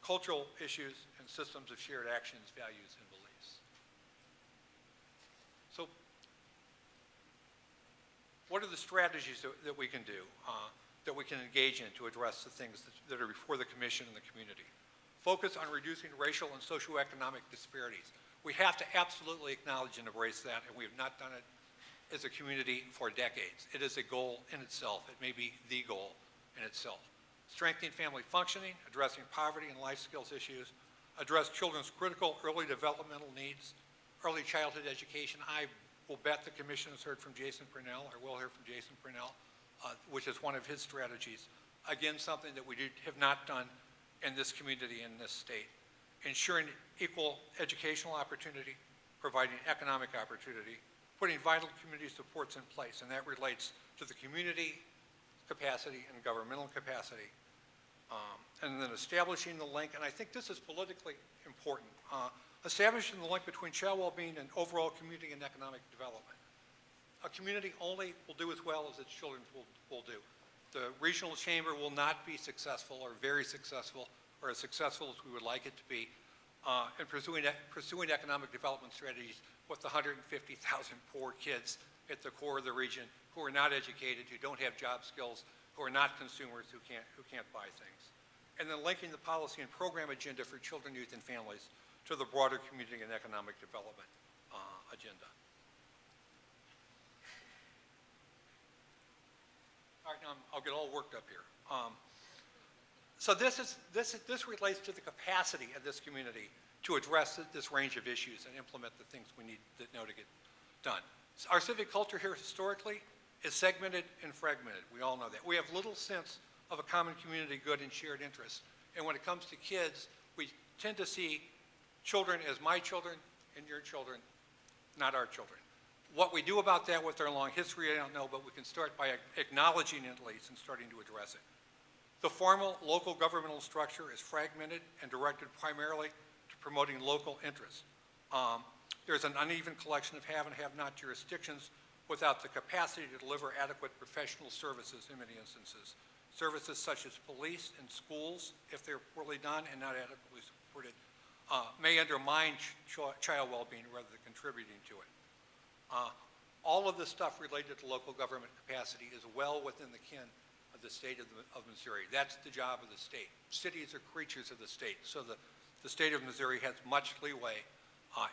cultural issues and systems of shared actions, values, and beliefs. So what are the strategies that we can do, that we can engage in to address the things that are before the commission and the community? Focus on reducing racial and socioeconomic disparities. We have to absolutely acknowledge and embrace that, and we have not done it as a community for decades. It is a goal in itself. It may be the goal in itself. Strengthening family functioning, addressing poverty and life skills issues, address children's critical early developmental needs, early childhood education. I will bet the commission has heard from Jason Purnell, or will hear from Jason Purnell, which is one of his strategies. Again, something that we have not done in this community, in this state. Ensuring equal educational opportunity, providing economic opportunity, putting vital community supports in place, and that relates to the community capacity and governmental capacity. And then establishing the link, and I think this is politically important, establishing the link between child well-being and overall community and economic development. A community only will do as well as its children will do. The regional chamber will not be successful or very successful or as successful as we would like it to be in pursuing economic development strategies with the 150,000 poor kids at the core of the region who are not educated, who don't have job skills, who are not consumers, who can't buy things. And then linking the policy and program agenda for children, youth, and families to the broader community and economic development agenda. All right, now I'll get all worked up here. So this relates to the capacity of this community to address this range of issues and implement the things we need to know to get done. So our civic culture here historically is segmented and fragmented. We all know that. We have little sense of a common community good and shared interests. And when it comes to kids, we tend to see children as my children and your children, not our children. What we do about that with our long history, I don't know, but we can start by acknowledging it at least and starting to address it. The formal local governmental structure is fragmented and directed primarily to promoting local interests. There's an uneven collection of have and have not jurisdictions without the capacity to deliver adequate professional services in many instances. Services such as police and schools, if they're poorly done and not adequately supported, may undermine child well-being rather than contributing to it. All of this stuff related to local government capacity is well within the ken of the state of Missouri. That's the job of the state. Cities are creatures of the state, so the state of Missouri has much leeway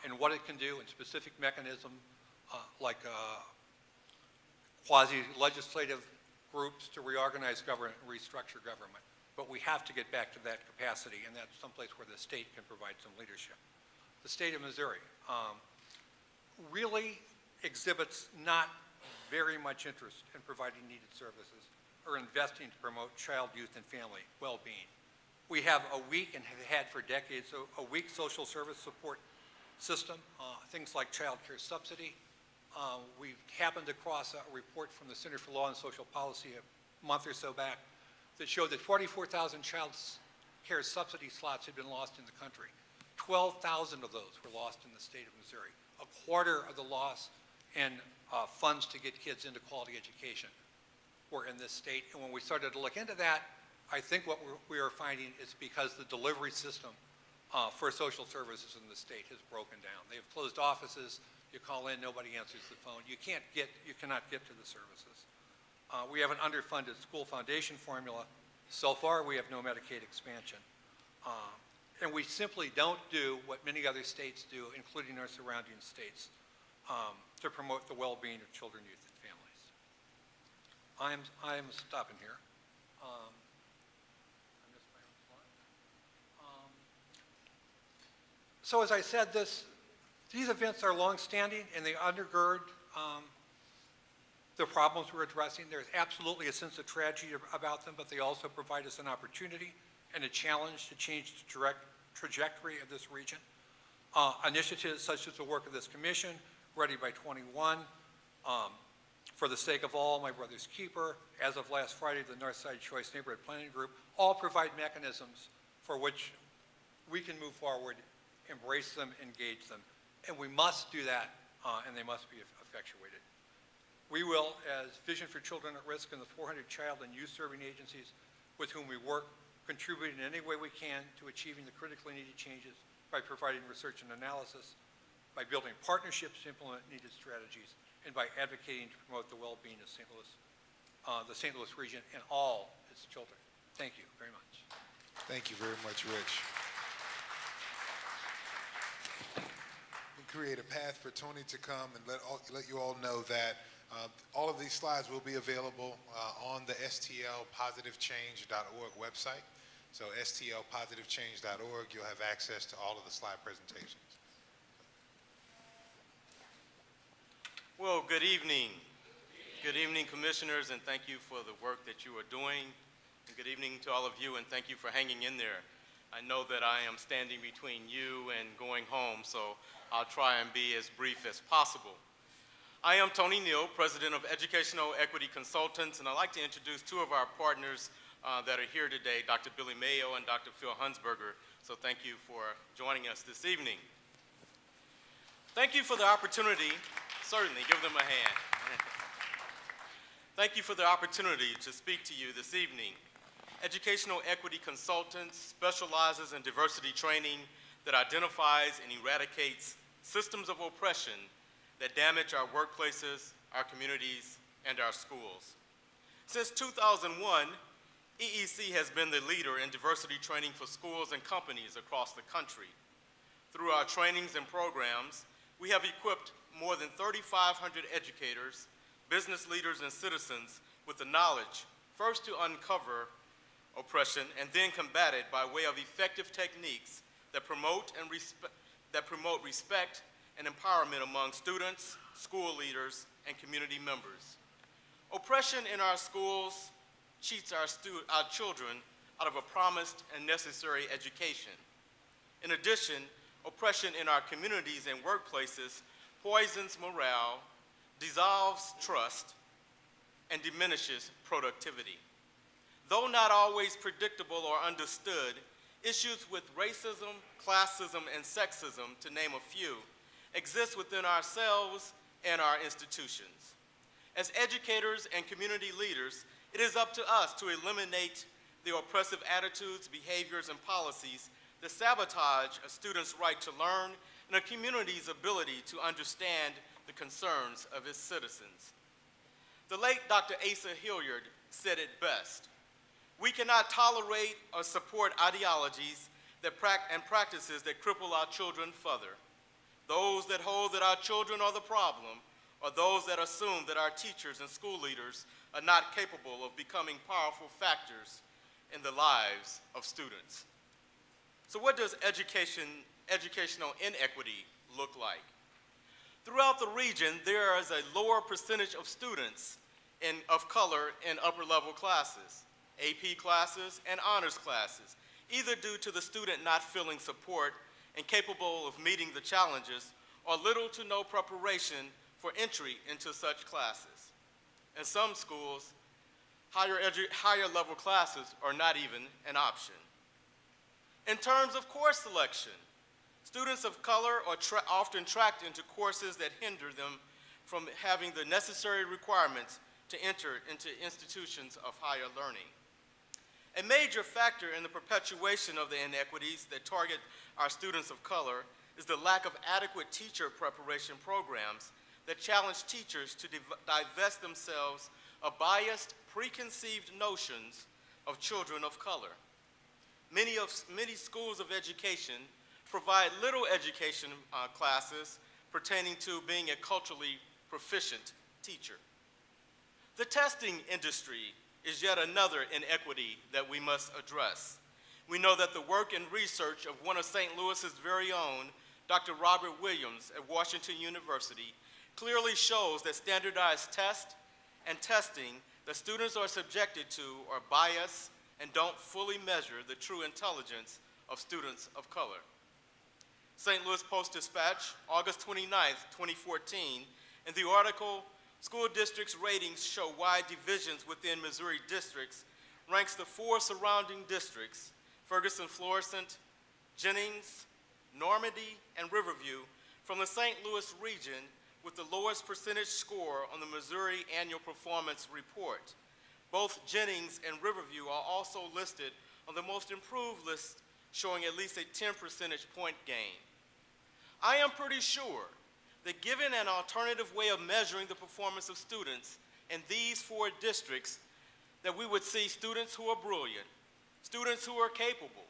in what it can do in specific mechanism like quasi-legislative groups to reorganize government and restructure government. But we have to get back to that capacity, and that's someplace where the state can provide some leadership. The state of Missouri. Really, exhibits not very much interest in providing needed services or investing to promote child, youth, and family well-being. We have a weak, and have had for decades, a weak social service support system, things like child care subsidy. We happened across a report from the Center for Law and Social Policy a month or so back that showed that 44,000 child care subsidy slots had been lost in the country. 12,000 of those were lost in the state of Missouri. A quarter of the loss in funds to get kids into quality education were in this state. And when we started to look into that, I think what we are finding is because the delivery system for social services in the state has broken down. They have closed offices. You call in, nobody answers the phone. You cannot get to the services. We have an underfunded school foundation formula. So far, we have no Medicaid expansion. And we simply don't do what many other states do, including our surrounding states, to promote the well-being of children, youth, and families. I'm stopping here. I missed my own slide. So as I said, these events are long-standing, and they undergird the problems we're addressing. There's absolutely a sense of tragedy about them, but they also provide us an opportunity and a challenge to change the trajectory of this region. Initiatives such as the work of this commission, Ready by 21, For the Sake of All, My Brother's Keeper, as of last Friday, the Northside Choice Neighborhood Planning Group, all provide mechanisms for which we can move forward, embrace them, engage them. And we must do that, and they must be effectuated. We will, as Vision for Children at Risk and the 400 child and youth serving agencies with whom we work, contribute in any way we can to achieving the critically needed changes by providing research and analysis, by building partnerships to implement needed strategies, and by advocating to promote the well-being of St. Louis, the St. Louis region and all its children. Thank you very much. Thank you very much, Rich. We'll create a path for Tony to come and let you all know that all of these slides will be available on the stlpositivechange.org website. So stlpositivechange.org, you'll have access to all of the slide presentations. Well, good evening. Good evening, commissioners, and thank you for the work that you are doing. And good evening to all of you, and thank you for hanging in there. I know that I am standing between you and going home, so I'll try and be as brief as possible. I am Tony Neal, President of Educational Equity Consultants, and I'd like to introduce two of our partners that are here today, Dr. Billy Mayo and Dr. Phil Hunsberger. So thank you for joining us this evening. Thank you for the opportunity. Certainly, give them a hand. Thank you for the opportunity to speak to you this evening. Educational Equity Consultants specializes in diversity training that identifies and eradicates systems of oppression that damage our workplaces, our communities, and our schools. Since 2001, EEC has been the leader in diversity training for schools and companies across the country. Through our trainings and programs, we have equipped more than 3,500 educators, business leaders, and citizens with the knowledge, first to uncover oppression and then combat it by way of effective techniques that promote respect and empowerment among students, school leaders, and community members. Oppression in our schools cheats our children out of a promised and necessary education. In addition, oppression in our communities and workplaces poisons morale, dissolves trust, and diminishes productivity. Though not always predictable or understood, issues with racism, classism, and sexism, to name a few, exist within ourselves and our institutions. As educators and community leaders, it is up to us to eliminate the oppressive attitudes, behaviors, and policies that sabotage a student's right to learn and a community's ability to understand the concerns of its citizens. The late Dr. Asa Hilliard said it best: "We cannot tolerate or support ideologies and practices that cripple our children further. Those that hold that our children are the problem, or those that assume that our teachers and school leaders are not capable of becoming powerful factors in the lives of students." So what does educational inequity look like? Throughout the region, there is a lower percentage of students of color in upper level classes, AP classes, and honors classes, either due to the student not feeling support and capable of meeting the challenges, or little to no preparation for entry into such classes. In some schools, higher level classes are not even an option. In terms of course selection, students of color are often tracked into courses that hinder them from having the necessary requirements to enter into institutions of higher learning. A major factor in the perpetuation of the inequities that target our students of color is the lack of adequate teacher preparation programs that challenge teachers to divest themselves of biased, preconceived notions of children of color. Many schools of education provide little education classes pertaining to being a culturally proficient teacher. The testing industry is yet another inequity that we must address. We know that the work and research of one of St. Louis's very own, Dr. Robert Williams at Washington University, clearly shows that standardized tests and testing that students are subjected to are biased and don't fully measure the true intelligence of students of color. St. Louis Post-Dispatch, August 29, 2014, in the article, School Districts Ratings Show Wide Divisions Within Missouri Districts, ranks the 4 surrounding districts, Ferguson, Florissant, Jennings, Normandy, and Riverview, from the St. Louis region with the lowest percentage score on the Missouri Annual Performance Report. Both Jennings and Riverview are also listed on the most improved list, showing at least a 10 percentage point gain. I am pretty sure that given an alternative way of measuring the performance of students in these 4 districts, that we would see students who are brilliant, students who are capable,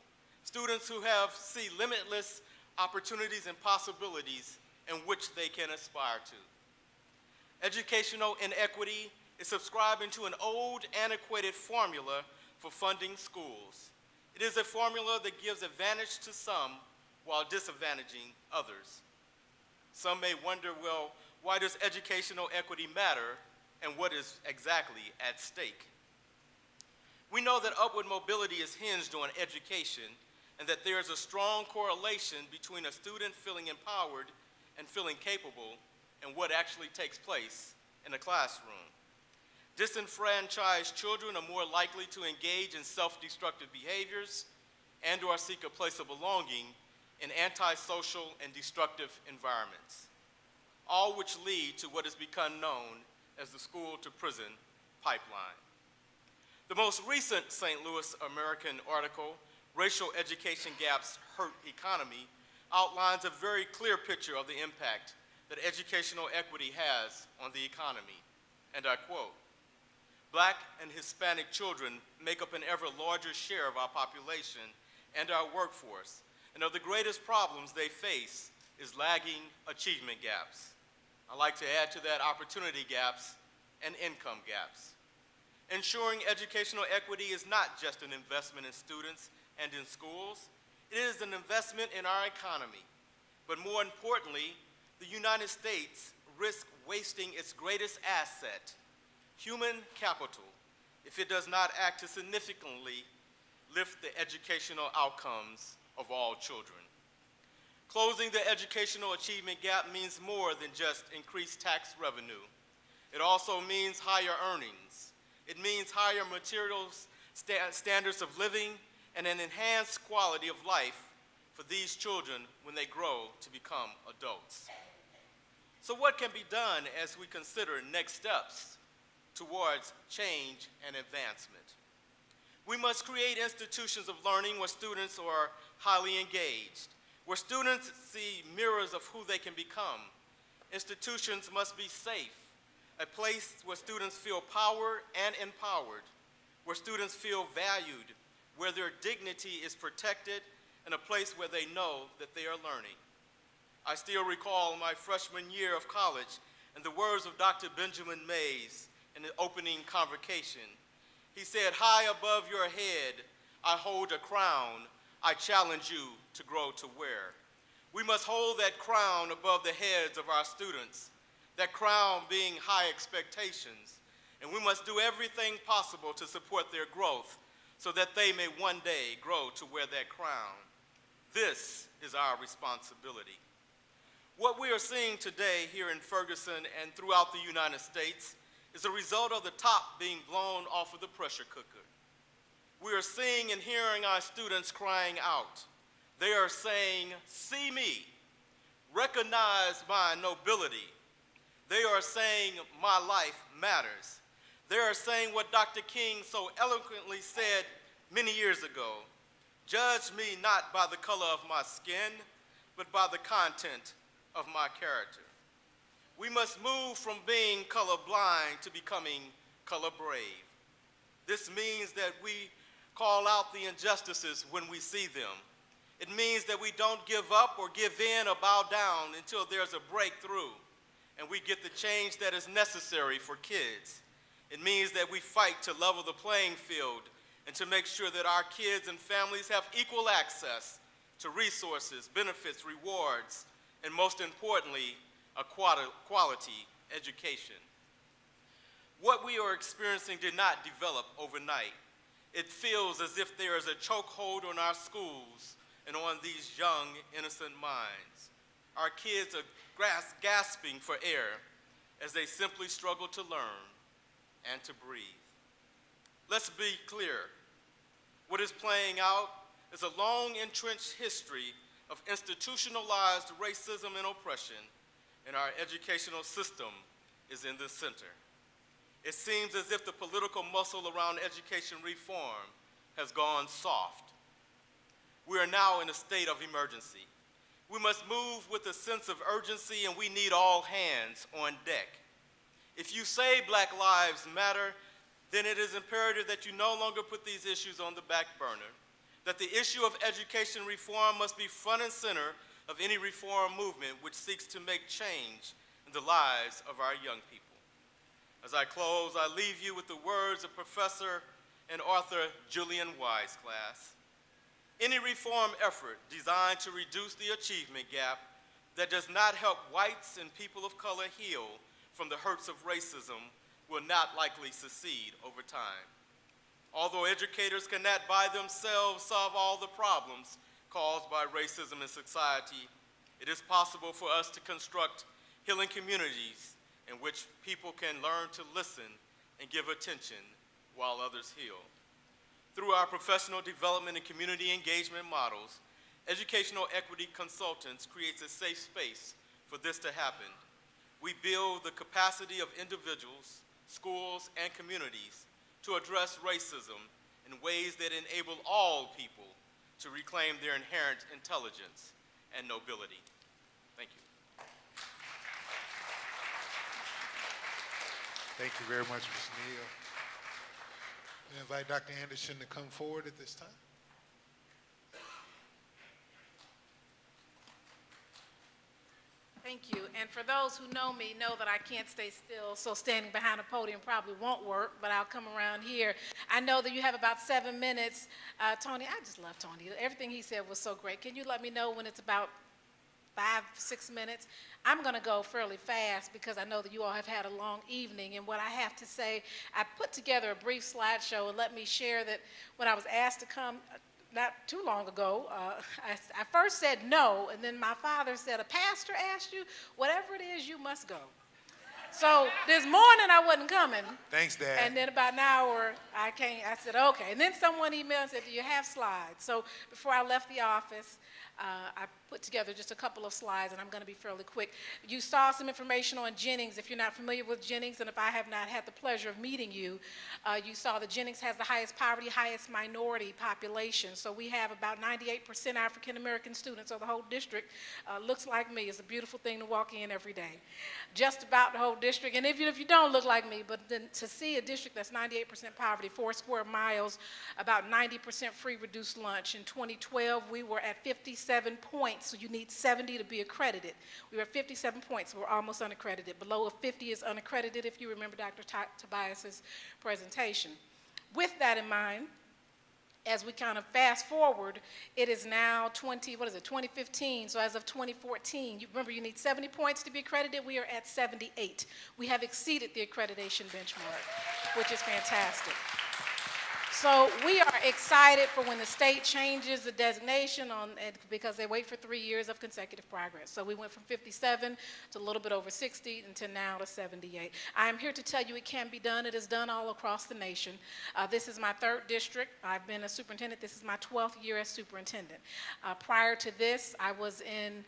students who see limitless opportunities and possibilities in which they can aspire to. Educational inequity is subscribing to an old, antiquated formula for funding schools. It is a formula that gives advantage to some while disadvantaging others. Some may wonder, well, why does educational equity matter and what is exactly at stake? We know that upward mobility is hinged on education and that there is a strong correlation between a student feeling empowered and feeling capable and what actually takes place in a classroom. Disenfranchised children are more likely to engage in self-destructive behaviors and/or seek a place of belonging in antisocial and destructive environments, all which lead to what has become known as the school-to-prison pipeline. The most recent St. Louis American article, Racial Education Gaps Hurt Economy, outlines a very clear picture of the impact that educational equity has on the economy. And I quote, "Black and Hispanic children make up an ever larger share of our population and our workforce, and of the greatest problems they face is lagging achievement gaps. I like to add to that opportunity gaps and income gaps. Ensuring educational equity is not just an investment in students and in schools, it is an investment in our economy. But more importantly, the United States risks wasting its greatest asset, human capital, if it does not act to significantly lift the educational outcomes of all children. Closing the educational achievement gap means more than just increased tax revenue. It also means higher earnings. It means higher materials, standards of living, and an enhanced quality of life for these children when they grow to become adults. So what can be done as we consider next steps towards change and advancement? We must create institutions of learning where students are highly engaged, where students see mirrors of who they can become. Institutions must be safe, a place where students feel power and empowered, where students feel valued, where their dignity is protected, and a place where they know that they are learning. I still recall my freshman year of college and the words of Dr. Benjamin Mays in the opening convocation. He said, "High above your head, I hold a crown I challenge you to grow to wear." We must hold that crown above the heads of our students, that crown being high expectations, and we must do everything possible to support their growth so that they may one day grow to wear that crown. This is our responsibility. What we are seeing today here in Ferguson and throughout the United States is a result of the top being blown off of the pressure cooker. We are seeing and hearing our students crying out. They are saying, "See me, recognize my nobility." They are saying, "My life matters." They are saying what Dr. King so eloquently said many years ago, "Judge me not by the color of my skin, but by the content of my character." We must move from being colorblind to becoming color brave. This means that we call out the injustices when we see them. It means that we don't give up or give in or bow down until there's a breakthrough and we get the change that is necessary for kids. It means that we fight to level the playing field and to make sure that our kids and families have equal access to resources, benefits, rewards, and most importantly, a quality education. What we are experiencing did not develop overnight. It feels as if there is a chokehold on our schools and on these young, innocent minds. Our kids are gasping for air as they simply struggle to learn and to breathe. Let's be clear. What is playing out is a long entrenched history of institutionalized racism and oppression, and our educational system is in the center. It seems as if the political muscle around education reform has gone soft. We are now in a state of emergency. We must move with a sense of urgency, and we need all hands on deck. If you say Black Lives Matter, then it is imperative that you no longer put these issues on the back burner, that the issue of education reform must be front and center of any reform movement which seeks to make change in the lives of our young people. As I close, I leave you with the words of Professor and author Julian Wiseclass. Any reform effort designed to reduce the achievement gap that does not help whites and people of color heal from the hurts of racism will not likely succeed over time. Although educators cannot by themselves solve all the problems caused by racism in society, it is possible for us to construct healing communities in which people can learn to listen and give attention while others heal. Through our professional development and community engagement models, Educational Equity Consultants creates a safe space for this to happen. We build the capacity of individuals, schools, and communities to address racism in ways that enable all people to reclaim their inherent intelligence and nobility. Thank you. Thank you very much, Mr. Neal. I invite Dr. Anderson to come forward at this time. Thank you. And for those who know me, know that I can't stay still, so standing behind a podium probably won't work, but I'll come around here. I know that you have about 7 minutes. Tony, I just love Tony. Everything he said was so great. Can you let me know when it's about 5, 6 minutes? I'm going to go fairly fast because I know that you all have had a long evening. And what I have to say, I put together a brief slideshow, and let me share that when I was asked to come not too long ago, I first said no, and then my father said, "A pastor asked you, whatever it is, you must go." So this morning I wasn't coming. Thanks, Dad. And then about an hour I came, I said, okay. And then someone emailed and said, "Do you have slides?" So before I left the office, I put together just a couple of slides, and I'm going to be fairly quick. You saw some information on Jennings. If you're not familiar with Jennings, and if I have not had the pleasure of meeting you, you saw that Jennings has the highest poverty, highest minority population. So we have about 98% African-American students, so the whole district looks like me. It's a beautiful thing to walk in every day. Just about the whole district, and if you don't look like me, but then to see a district that's 98% poverty, 4 square miles, about 90% free reduced lunch. In 2012, we were at 57 points, so you need 70 to be accredited. We were at 57 points, so we're almost unaccredited. Below a 50 is unaccredited, if you remember Dr. Tobias's presentation. With that in mind, as we kind of fast forward, it is now 2015. So as of 2014, you remember you need 70 points to be accredited. We are at 78. We have exceeded the accreditation benchmark, which is fantastic. So we are excited for when the state changes the designation because they wait for 3 years of consecutive progress. So we went from 57 to a little bit over 60 and to now to 78. I am here to tell you it can be done. It is done all across the nation. This is my 3rd district. I've been a superintendent. This is my 12th year as superintendent. Prior to this, I was in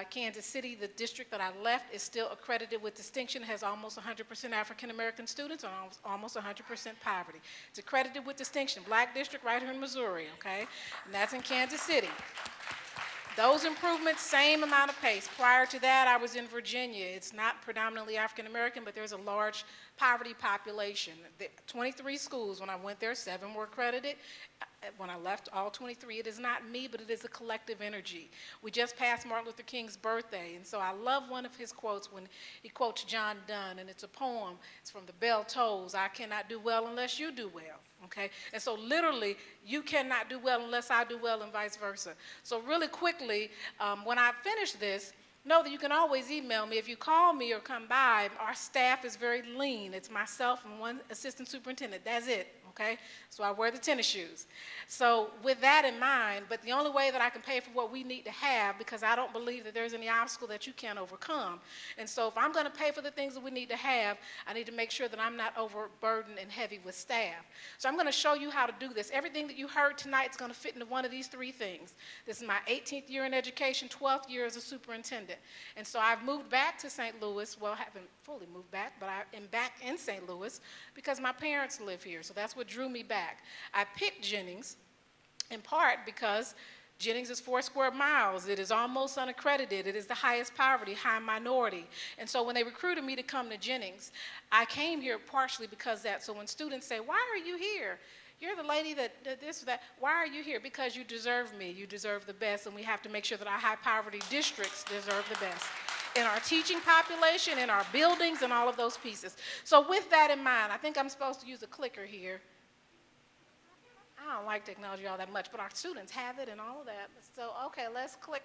Kansas City. The district that I left is still accredited with distinction, has almost 100% African American students and almost 100% poverty. It's accredited with distinction, Black district right here in Missouri, okay? And that's in Kansas City. Those improvements, same amount of pace. Prior to that, I was in Virginia. It's not predominantly African American, but there's a large poverty population. 23 schools, when I went there, 7 were accredited. When I left, all 23. It is not me, but it is a collective energy. We just passed Martin Luther King's birthday, and so I love one of his quotes when he quotes John Donne, and it's a poem. It's from The Bell Tolls, I cannot do well unless you do well, okay? And so literally, you cannot do well unless I do well and vice versa. So really quickly, when I finish this, know that you can always email me. If you call me or come by, our staff is very lean. It's myself and 1 assistant superintendent. That's it, okay? So I wear the tennis shoes. So with that in mind, but the only way that I can pay for what we need to have, because I don't believe that there's any obstacle that you can't overcome. And so if I'm going to pay for the things that we need to have, I need to make sure that I'm not overburdened and heavy with staff. So I'm going to show you how to do this. Everything that you heard tonight is going to fit into one of these 3 things. This is my 18th year in education, 12th year as a superintendent. And so I've moved back to St. Louis. Well, I haven't fully moved back, but I am back in St. Louis because my parents live here. So that's what drew me back. I picked Jennings in part because Jennings is 4 square miles. It is almost unaccredited. It is the highest poverty, high minority. And so when they recruited me to come to Jennings, I came here partially because of that. So when students say, why are you here? You're the lady that did this or that. Why are you here? Because you deserve me. You deserve the best, and we have to make sure that our high poverty districts deserve the best in our teaching population, in our buildings, and all of those pieces. So with that in mind, I think I'm supposed to use a clicker here. I don't like technology all that much, but our students have it and all of that. So, okay, let's click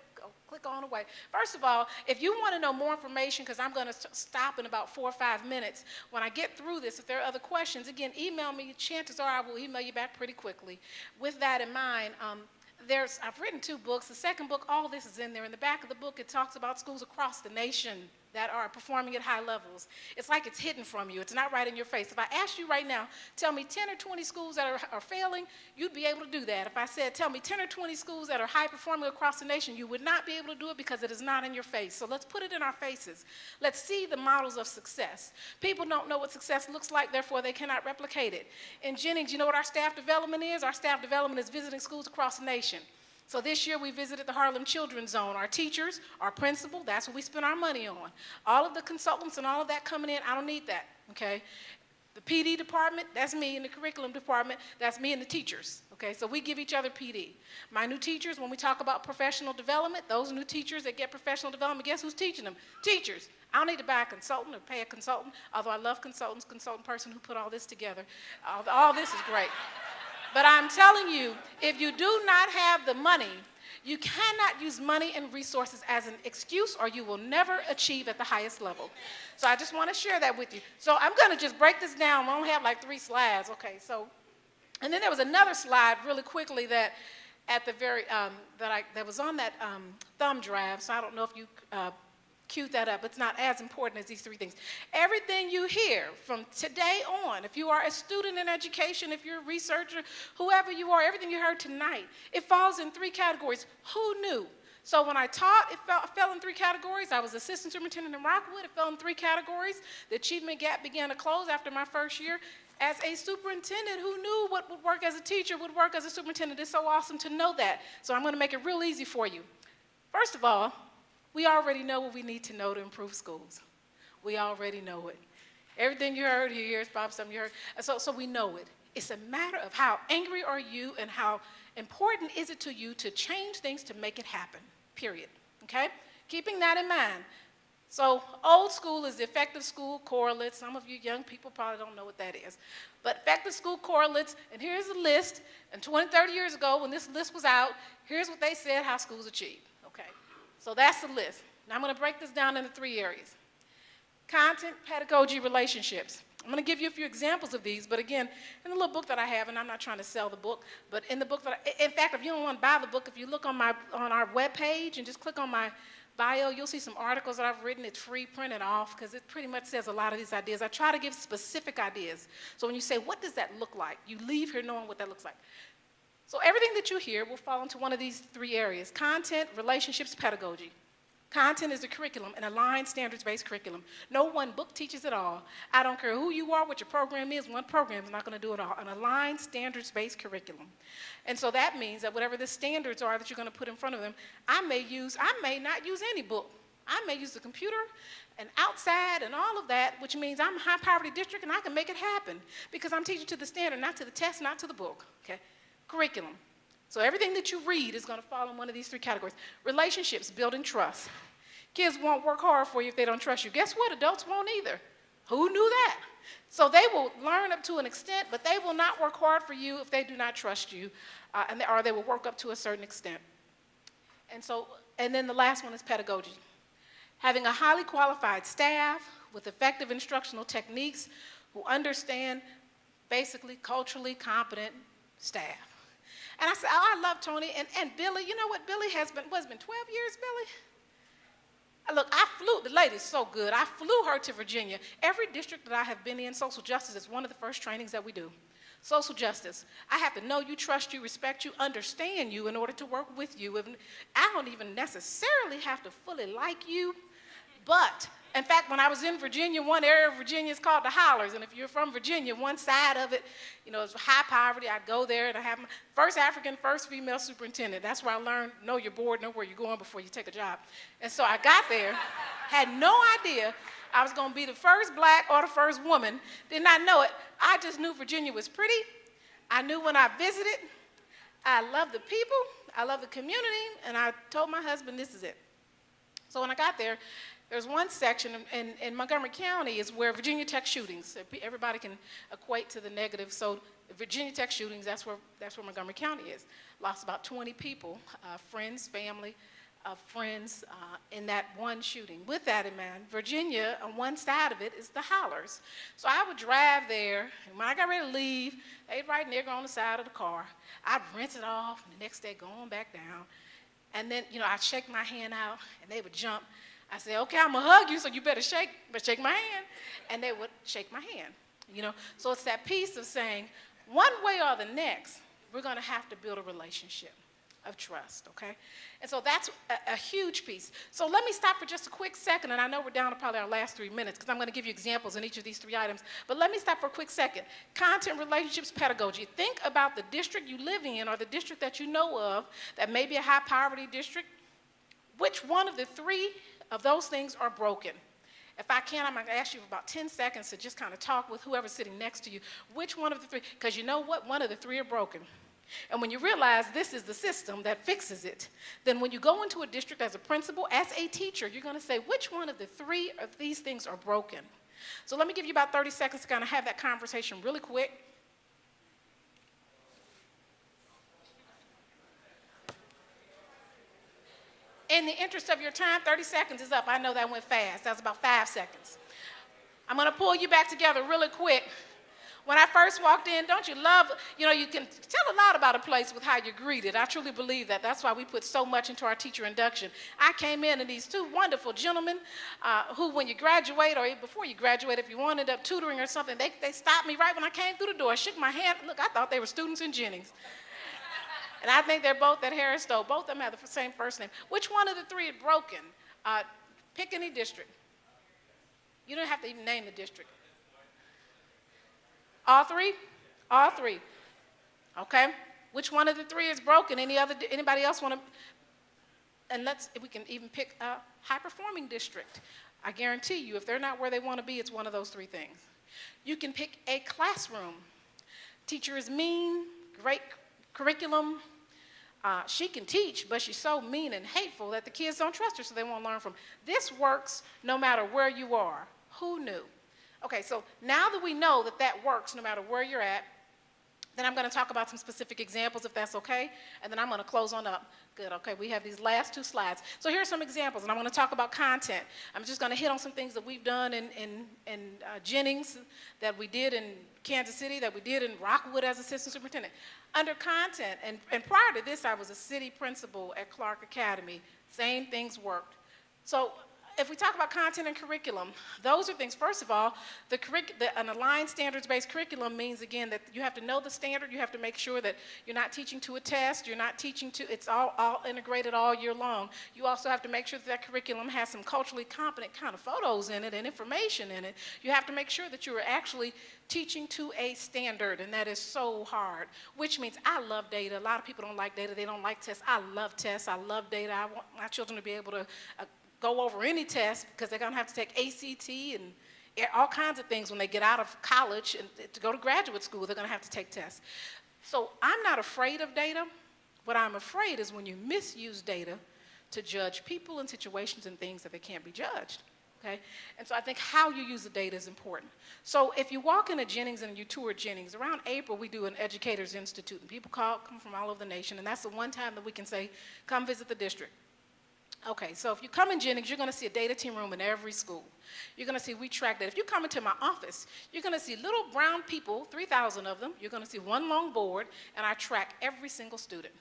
on away. First of all, if you want to know more information, because I'm going to stop in about 4 or 5 minutes, when I get through this, if there are other questions, again, email me. Chances are I will email you back pretty quickly. With that in mind, I've written 2 books. The second book, all this is in there. In the back of the book, it talks about schools across the nation that are performing at high levels. It's like it's hidden from you. It's not right in your face. If I asked you right now, tell me 10 or 20 schools that are failing, you'd be able to do that. If I said, tell me 10 or 20 schools that are high performing across the nation, you would not be able to do it because it is not in your face. So let's put it in our faces. Let's see the models of success. People don't know what success looks like, therefore they cannot replicate it. In Jennings, you know what our staff development is? Our staff development is visiting schools across the nation. So this year we visited the Harlem Children's Zone. Our teachers, our principal, that's what we spend our money on. All of the consultants and all of that coming in, I don't need that, okay? The PD department, that's me. In the curriculum department, that's me and the teachers, okay? So we give each other PD. My new teachers, when we talk about professional development, those new teachers that get professional development, guess who's teaching them? Teachers. I don't need to buy a consultant or pay a consultant, although I love consultants, consultant person who put all this together. All this is great. But I'm telling you, if you do not have the money, you cannot use money and resources as an excuse, or you will never achieve at the highest level. So I just want to share that with you. So I'm going to just break this down. We only have like 3 slides. Okay, so, and then there was another slide really quickly that at the very, that was on that thumb drive, so I don't know if you queued that up. It's not as important as these 3 things. Everything you hear from today on, if you are a student in education, if you're a researcher, whoever you are, everything you heard tonight, it falls in 3 categories. Who knew? So when I taught, it fell in 3 categories. I was assistant superintendent in Rockwood. It fell in 3 categories. The achievement gap began to close after my first year. As a superintendent, who knew what would work as a teacher would work as a superintendent? It's so awesome to know that. So I'm going to make it real easy for you. First of all, we already know what we need to know to improve schools. We already know it. Everything you heard here is probably something you heard. So we know it. It's a matter of how angry are you and how important is it to you to change things to make it happen, period. Okay? Keeping that in mind, So old school is the effective school correlates. Some of you young people probably don't know what that is. But effective school correlates, and here's a list. And 20, 30 years ago, when this list was out, here's what they said how schools achieve. Okay, so that's the list. Now I'm going to break this down into 3 areas. Content, pedagogy, relationships. I'm going to give you a few examples of these, but again, in the little book that I have, and I'm not trying to sell the book, but in the book that in fact, if you don't want to buy the book, if you look on our webpage and just click on my bio, you'll see some articles that I've written. It's free, print it off, because it pretty much says a lot of these ideas. I try to give specific ideas. So when you say, what does that look like? You leave here knowing what that looks like. So everything that you hear will fall into one of these 3 areas: content, relationships, pedagogy. Content is the curriculum, an aligned standards-based curriculum. No one book teaches it all. I don't care who you are, what your program is, one program is not going to do it all. An aligned standards-based curriculum. And so that means that whatever the standards are that you're going to put in front of them, I may not use any book. I may use the computer and outside and all of that, which means I'm a high-poverty district and I can make it happen because I'm teaching to the standard, not to the test, not to the book. Okay? Curriculum. So everything that you read is going to fall in one of these 3 categories. Relationships, building trust. Kids won't work hard for you if they don't trust you. Guess what? Adults won't either. Who knew that? So they will learn up to an extent, but they will not work hard for you if they do not trust you, or they will work up to a certain extent. And then the last one is pedagogy. Having a highly qualified staff with effective instructional techniques who understand basically culturally competent staff. And I said, oh, I love Tony. And Billy, you know what? Billy has been, 12 years, Billy? Look, the lady's so good. I flew her to Virginia. Every district that I have been in, social justice is one of the first trainings that we do. Social justice. I have to know you, trust you, respect you, understand you in order to work with you. I don't even necessarily have to fully like you, but in fact, when I was in Virginia, one area of Virginia is called the Hollers, and if you're from Virginia, one side of it, it's high poverty. I'd go there, and I have my first African, first female superintendent. That's where I learned, know your board, know where you're going before you take a job. And so I got there, had no idea I was going to be the first black or the first woman. Did not know it. I just knew Virginia was pretty. I knew when I visited, I loved the people, I loved the community, and I told my husband, this is it. So when I got there, there's one section in Montgomery County is where Virginia Tech shootings, everybody can equate to the negative. So Virginia Tech shootings, that's where Montgomery County is. Lost about 20 people, friends, family, friends in that one shooting. With that in mind, Virginia, on one side of it is the Hollers. So I would drive there, and when I got ready to leave, they'd write nigger on the side of the car. I'd rinse it off, and the next day going back down. And then, I'd shake my hand out, and they would jump. I said, okay, I'm going to hug you, so you better shake my hand. And they would shake my hand, So it's that piece of saying, one way or the next, we're going to have to build a relationship of trust, okay? And so that's a huge piece. So let me stop for just a quick second, and I know we're down to probably our last 3 minutes, because I'm going to give you examples in each of these 3 items. But let me stop for a quick second. Content, relationships, pedagogy. Think about the district you live in or the district that you know of that may be a high-poverty district. Which one of the 3 of those things are broken? If I can, I'm going to ask you for about 10 seconds to just kind of talk with whoever's sitting next to you. Which one of the 3? Because you know what? One of the 3 are broken. And when you realize this is the system that fixes it, then when you go into a district as a principal, as a teacher, you're going to say, which one of the 3 of these things are broken? So let me give you about 30 seconds to kind of have that conversation really quick. In the interest of your time, 30 seconds is up. I know that went fast. That was about 5 seconds. I'm going to pull you back together really quick. When I first walked in, don't you love, you can tell a lot about a place with how you're greeted. I truly believe that. That's why we put so much into our teacher induction. I came in and these 2 wonderful gentlemen who, when you graduate or before you graduate, if you wanted up tutoring or something, they stopped me right when I came through the door, shook my hand. Look, I thought they were students in Jennings. And I think they're both at Harris Stowe. Both of them have the same first name. Which one of the 3 is broken? Pick any district. You don't have to even name the district. All 3? All 3. Okay. Which one of the 3 is broken? Anybody else want to? And we can even pick a high-performing district. I guarantee you, if they're not where they want to be, it's one of those 3 things. You can pick a classroom. Teacher is mean, great curriculum, She can teach, but she's so mean and hateful that the kids don't trust her, so they won't learn from her. This works no matter where you are. Who knew? Okay, so now that we know that that works no matter where you're at, then I'm going to talk about some specific examples, if that's okay, and then I'm going to close on up. Good, okay, we have these last 2 slides. So here are some examples, and I'm going to talk about content. I'm just going to hit on some things that we've done in Jennings, that we did in Kansas City, that we did in Rockwood as assistant superintendent. Under content, and prior to this, I was a city principal at Clark Academy. Same things worked. So if we talk about content and curriculum, those are things, first of all, an aligned standards-based curriculum means, again, that you have to know the standard, you have to make sure that you're not teaching to a test, you're not teaching to, it's all integrated all year long. You also have to make sure that that curriculum has some culturally competent kind of photos in it and information in it. You have to make sure that you are actually teaching to a standard, and that is so hard, which means I love data. A lot of people don't like data, they don't like tests. I love tests, I love data. I want my children to be able to go over any test because they're going to have to take ACT and all kinds of things when they get out of college and to go to graduate school, they're going to have to take tests. So I'm not afraid of data. What I'm afraid is when you misuse data to judge people and situations and things that they can't be judged. Okay? And so I think how you use the data is important. So if you walk into Jennings and you tour Jennings, around April we do an Educators Institute, and people come from all over the nation, and that's the one time that we can say, come visit the district. Okay, so if you come in Jennings, you're going to see a data team room in every school. You're going to see we track that. If you come into my office, you're going to see little brown people, 3,000 of them. You're going to see one long board, and I track every single student.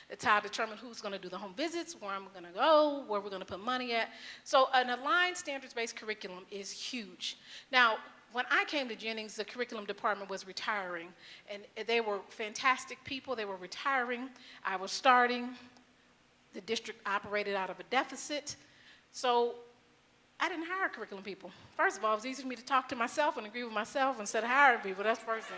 It's how I determine who's going to do the home visits, where I'm going to go, where we're going to put money at. So an aligned standards-based curriculum is huge. Now, when I came to Jennings, the curriculum department was retiring, and they were fantastic people. They were retiring. I was starting. The district operated out of a deficit. So I didn't hire curriculum people. First of all, it was easy for me to talk to myself and agree with myself instead of hiring people. That's the first thing.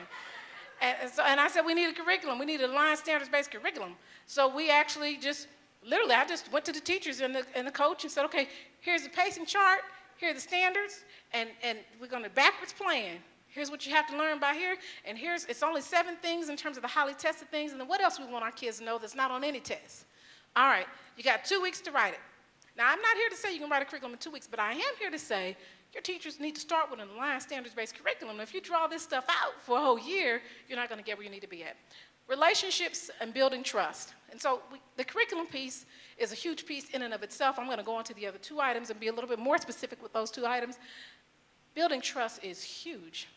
And I said, we need a curriculum. We need an aligned standards-based curriculum. So we actually just, literally, I just went to the teachers and the coach and said, okay, here's the pacing chart, here are the standards, and we're going to backwards plan. Here's what you have to learn by here, and it's only 7 things in terms of the highly tested things, and then what else we want our kids to know that's not on any test? All right, you got 2 weeks to write it. Now, I'm not here to say you can write a curriculum in 2 weeks, but I am here to say your teachers need to start with an aligned standards-based curriculum. If you draw this stuff out for a whole year, you're not going to get where you need to be at. Relationships and building trust. And so the curriculum piece is a huge piece in and of itself. I'm going to go on to the other 2 items and be a little bit more specific with those 2 items. Building trust is huge.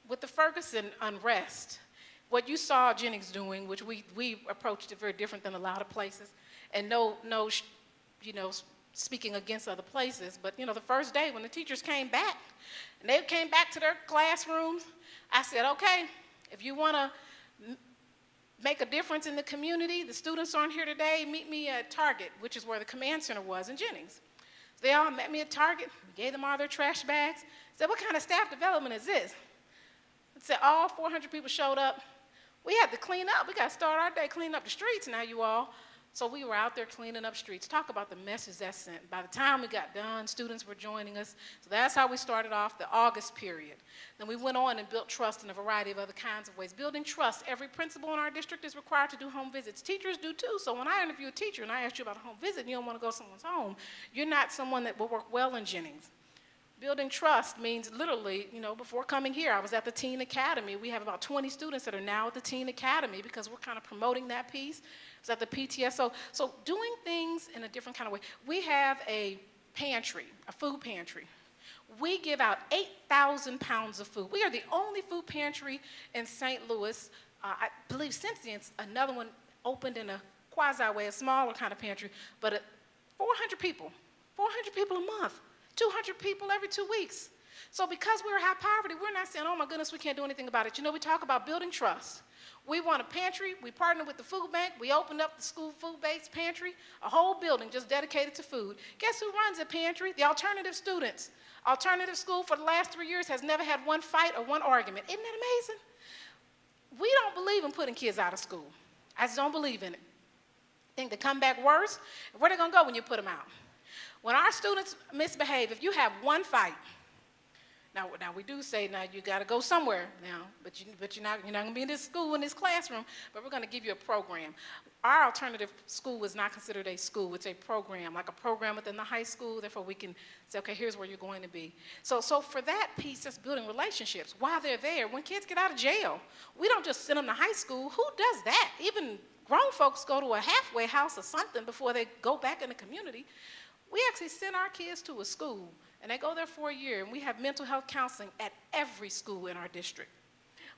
With the Ferguson unrest, what you saw Jennings doing, which we approached it very different than a lot of places, and no, speaking against other places, but the first day when the teachers came back, and they came back to their classrooms, I said, okay, if you want to make a difference in the community, the students aren't here today, meet me at Target, which is where the command center was in Jennings. So they all met me at Target, gave them all their trash bags, said, what kind of staff development is this? I said, all 400 people showed up. We had to clean up. We got to start our day cleaning up the streets now, you all. So we were out there cleaning up streets. Talk about the message that sent. By the time we got done, students were joining us. So that's how we started off the August period. Then we went on and built trust in a variety of other kinds of ways. Building trust, every principal in our district is required to do home visits. Teachers do too. So when I interview a teacher and I ask you about a home visit and you don't want to go to someone's home, you're not someone that will work well in Jennings. Building trust means literally, before coming here, I was at the Teen Academy. We have about 20 students that are now at the Teen Academy because we're kind of promoting that piece. It's at the PTSO. So doing things in a different kind of way. We have a pantry, a food pantry. We give out 8,000 pounds of food. We are the only food pantry in St. Louis. I believe since then, another one opened in a quasi way, a smaller kind of pantry, but 400 people a month. 200 people every 2 weeks. So because we're high poverty, we're not saying, oh my goodness, we can't do anything about it. We talk about building trust. We want a pantry. We partnered with the food bank. We opened up the school food-based pantry, a whole building just dedicated to food. Guess who runs the pantry? The alternative students. Alternative school for the last 3 years has never had one fight or one argument. Isn't that amazing? We don't believe in putting kids out of school. I just don't believe in it. I think they come back worse. Where are they going to go when you put them out? When our students misbehave, if you have one fight, Now we do say, now you got to go somewhere now, but you're not going to be in this school, in this classroom, but we're going to give you a program. Our alternative school is not considered a school. It's a program, like a program within the high school. Therefore, we can say, okay, here's where you're going to be. So for that piece, that's building relationships while they're there. When kids get out of jail, we don't just send them to high school. Who does that? Even grown folks go to a halfway house or something before they go back in the community. We actually send our kids to a school, and they go there for a year, and we have mental health counseling at every school in our district.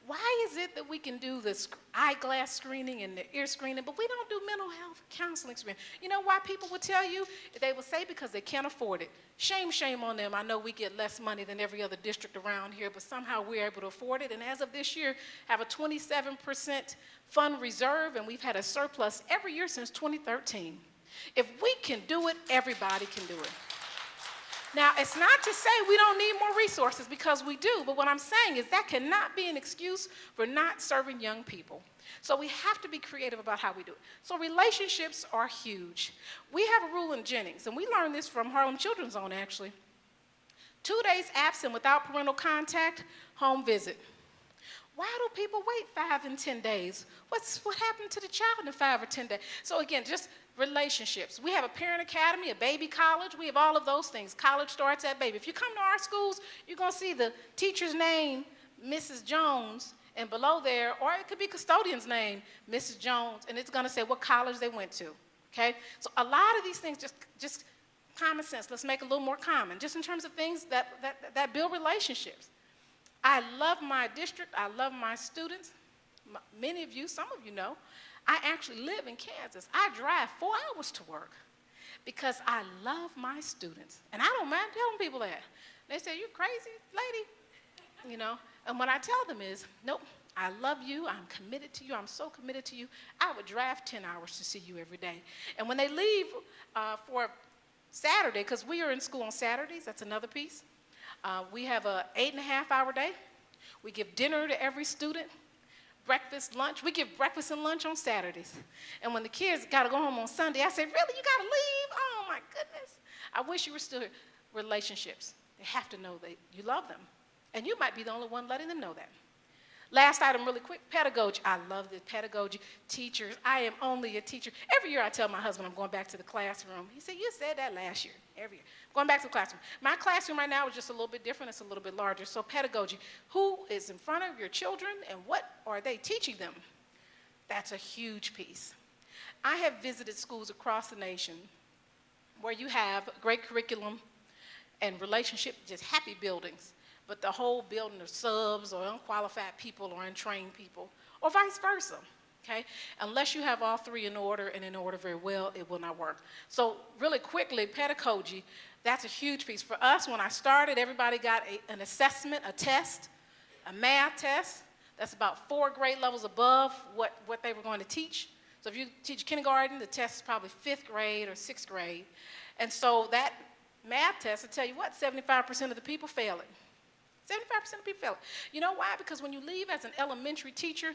Why is it that we can do this eyeglass screening and the ear screening, but we don't do mental health counseling screening? You know why people would tell you? They would say because they can't afford it. Shame on them. I know we get less money than every other district around here, but somehow we're able to afford it. And as of this year, have a 27% fund reserve, and we've had a surplus every year since 2013. If we can do it, everybody can do it. Now, it's not to say we don't need more resources, because we do, but what I'm saying is that cannot be an excuse for not serving young people. So we have to be creative about how we do it. So relationships are huge. We have a rule in Jennings, and we learned this from Harlem Children's Zone, actually. 2 days absent without parental contact, home visit. Why do people wait 5 and 10 days? What happened to the child in 5 or 10 days? So again, just relationships. We have a parent academy, a baby college. We have all of those things. College starts at baby. If you come to our schools, you're going to see the teacher's name, Mrs. Jones, and below there, or it could be custodian's name, Mrs. Jones, and it's going to say what college they went to, okay? So a lot of these things, just common sense. Let's make it a little more common, just in terms of things that build relationships. I love my district. I love my students. Many of you, some of you know, I actually live in Kansas. I drive 4 hours to work because I love my students. And I don't mind telling people that. They say, you crazy lady? You know, and what I tell them is, nope, I love you. I'm committed to you. I'm so committed to you. I would drive 10 hours to see you every day. And when they leave for Saturday, because we are in school on Saturdays, that's another piece. We have an 8.5-hour day. We give dinner to every student. Breakfast, lunch. We give breakfast and lunch on Saturdays. And when the kids got to go home on Sunday, I say, really, you got to leave? Oh, my goodness. I wish you were still here. Relationships. They have to know that you love them. And you might be the only one letting them know that. Last item, really quick, pedagogy. I love the pedagogy. Teachers, I am only a teacher. Every year I tell my husband I'm going back to the classroom. He said, you said that last year. Every year. Going back to the classroom. My classroom right now is just a little bit different. It's a little bit larger. So pedagogy, who is in front of your children and what are they teaching them? That's a huge piece. I have visited schools across the nation where you have great curriculum and relationship, just happy buildings, but the whole building are subs or unqualified people or untrained people, or vice versa, okay? Unless you have all three in order and in order very well, it will not work. So really quickly, pedagogy, that's a huge piece. For us, when I started, everybody got an assessment, a test, a math test. That's about 4 grade levels above what they were going to teach. So if you teach kindergarten, the test is probably 5th grade or 6th grade. And so that math test, I tell you what, 75% of the people fail it. 75% of people fail it. You know why? Because when you leave as an elementary teacher,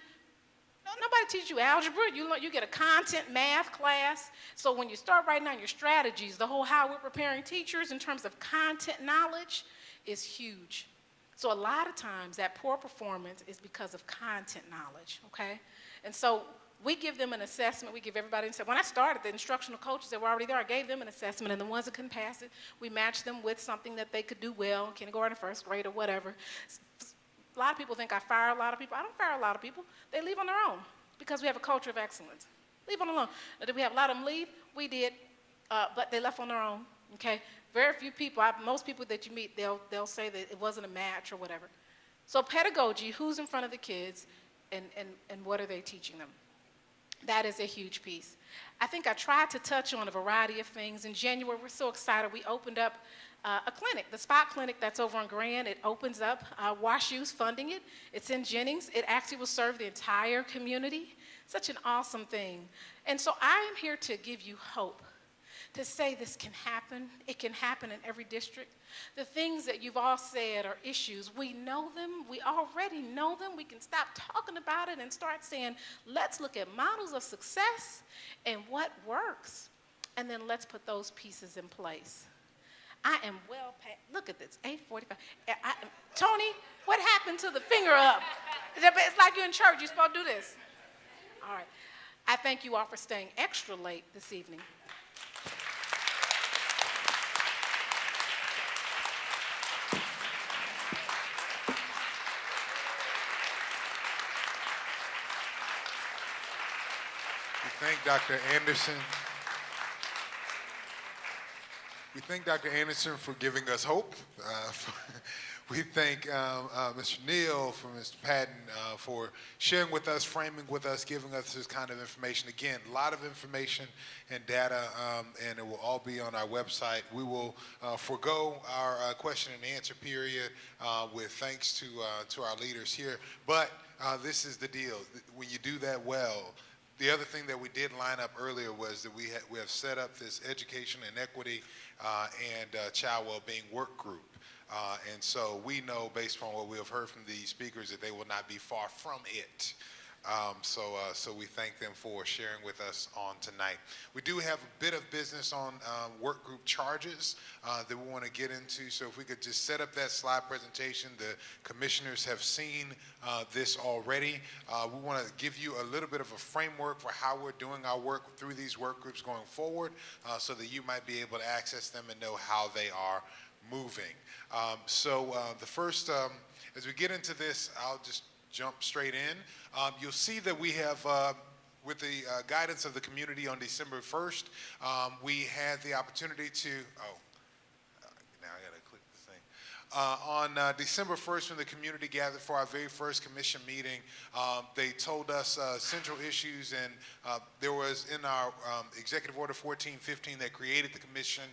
nobody teaches you algebra. You get a content math class. So when you start writing down your strategies, the whole how we're preparing teachers in terms of content knowledge is huge. So a lot of times that poor performance is because of content knowledge, okay? And so we give them an assessment. We give everybody an assessment. When I started, the instructional coaches that were already there, I gave them an assessment, and the ones that couldn't pass it, we matched them with something that they could do well, kindergarten, 1st grade, or whatever. A lot of people think I fire a lot of people. I don't fire a lot of people. They leave on their own because we have a culture of excellence. Leave on their own. Now, did we have a lot of them leave? We did, but they left on their own, okay? Very few people, most people that you meet, they'll say that it wasn't a match or whatever. So pedagogy, who's in front of the kids, and what are they teaching them? That is a huge piece. I think I tried to touch on a variety of things. In January, we're so excited. We opened up a clinic, the Spot Clinic that's over on Grand. It opens up. WashU's funding it. It's in Jennings. It actually will serve the entire community. Such an awesome thing. And so I am here to give you hope, to say this can happen. It can happen in every district. The things that you've all said are issues. We know them. We already know them. We can stop talking about it and start saying, let's look at models of success and what works, and then let's put those pieces in place. I am well past, look at this, 8:45. Tony, what happened to the finger up? It's like you're in church, you're supposed to do this. All right. I thank you all for staying extra late this evening. We thank Dr. Anderson. We thank Dr. Anderson for giving us hope. We thank Mr. Neal, for Mr. Patton, for sharing with us, framing with us, giving us this kind of information. Again, a lot of information and data, and it will all be on our website. We will forego our question and answer period with thanks to our leaders here. But this is the deal. When you do that well, the other thing that we did line up earlier was that we have set up this education and equity and child well-being work group. And so we know, based upon what we have heard from the speakers, that they will not be far from it. So we thank them for sharing with us on tonight. We do have a bit of business on work group charges that we want to get into. So if we could just set up that slide presentation. The commissioners have seen this already. We want to give you a little bit of a framework for how we're doing our work through these work groups going forward, so that you might be able to access them and know how they are moving. The first, as we get into this, I'll just jump straight in. You'll see that we have, with the guidance of the community on December 1st, we had the opportunity to, now I gotta click the thing. On December 1st, when the community gathered for our very first commission meeting, they told us central issues, and there was in our Executive Order 1415 that created the commission,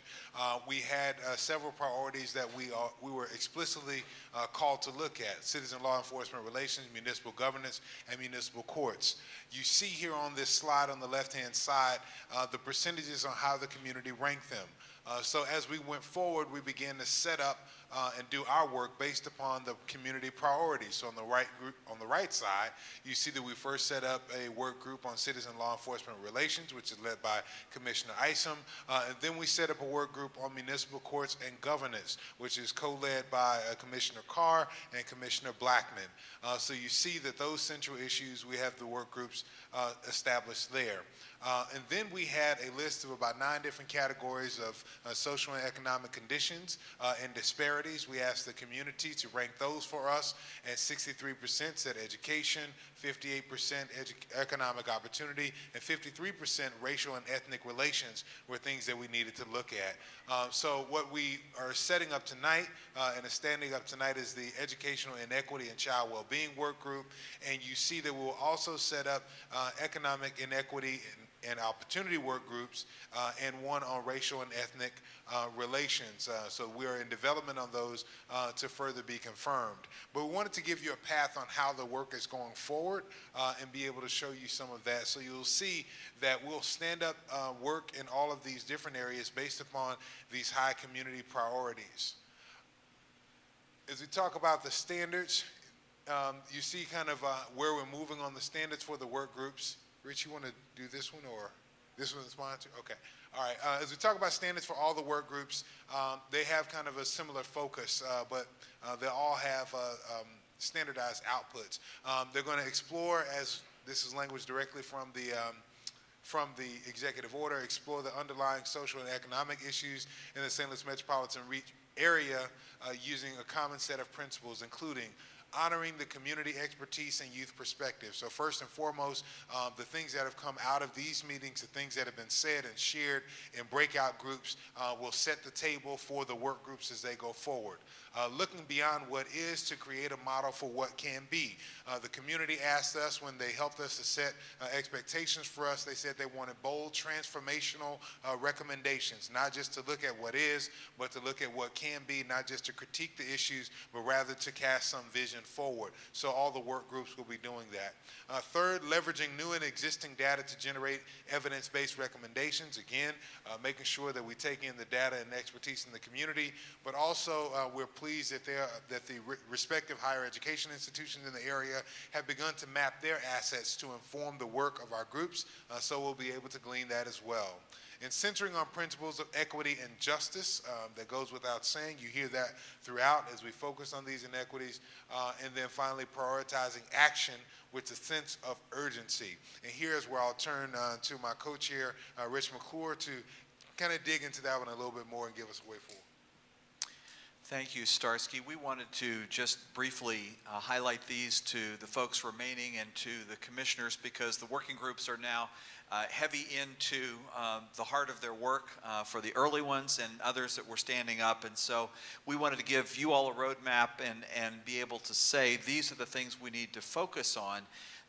we had several priorities that we were explicitly called to look at: citizen law enforcement relations, municipal governance, and municipal courts. You see here on this slide on the left-hand side the percentages on how the community ranked them. So as we went forward, we began to set up and do our work based upon the community priorities. So on the right side, you see that we first set up a work group on citizen law enforcement relations, which is led by Commissioner Isom, and then we set up a work group on municipal courts and governance, which is co-led by Commissioner Carr and Commissioner Blackman. So you see that those central issues, we have the work groups established there. And then we had a list of about 9 different categories of social and economic conditions and disparities. We asked the community to rank those for us, and 63% said education, 58% economic opportunity, and 53% racial and ethnic relations were things that we needed to look at. So what we are setting up tonight and is standing up tonight is the Educational Inequity and Child Wellbeing Work Group, and you see that we'll also set up economic inequity and opportunity work groups, and one on racial and ethnic relations. So we are in development on those to further be confirmed. But we wanted to give you a path on how the work is going forward and be able to show you some of that. So you'll see that we'll stand up work in all of these different areas based upon these high community priorities. As we talk about the standards, you see kind of where we're moving on the standards for the work groups. Rich, you want to do this one, or this one's mine too? Okay. All right. As we talk about standards for all the work groups, they have kind of a similar focus, but they all have standardized outputs. They're going to explore, as this is language directly from the executive order, explore the underlying social and economic issues in the St. Louis metropolitan area using a common set of principles, including honoring the community expertise and youth perspective. So first and foremost, the things that have come out of these meetings, the things that have been said and shared in breakout groups will set the table for the work groups as they go forward. Looking beyond what is to create a model for what can be. The community asked us when they helped us to set expectations for us, they said they wanted bold, transformational recommendations, not just to look at what is, but to look at what can be, not just to critique the issues, but rather to cast some vision forward. So all the work groups will be doing that. Third, leveraging new and existing data to generate evidence-based recommendations. Again, making sure that we take in the data and expertise in the community, but also we're pleased pleased that the respective higher education institutions in the area have begun to map their assets to inform the work of our groups, so we'll be able to glean that as well. And centering on principles of equity and justice, that goes without saying. You hear that throughout as we focus on these inequities. And then finally, prioritizing action with a sense of urgency. And here's where I'll turn to my co-chair, Rich McClure, to kind of dig into that one a little bit more and give us a way forward. Thank you, Starsky. We wanted to just briefly highlight these to the folks remaining and to the commissioners, because the working groups are now heavy into the heart of their work for the early ones and others that were standing up. And so we wanted to give you all a roadmap and be able to say these are the things we need to focus on.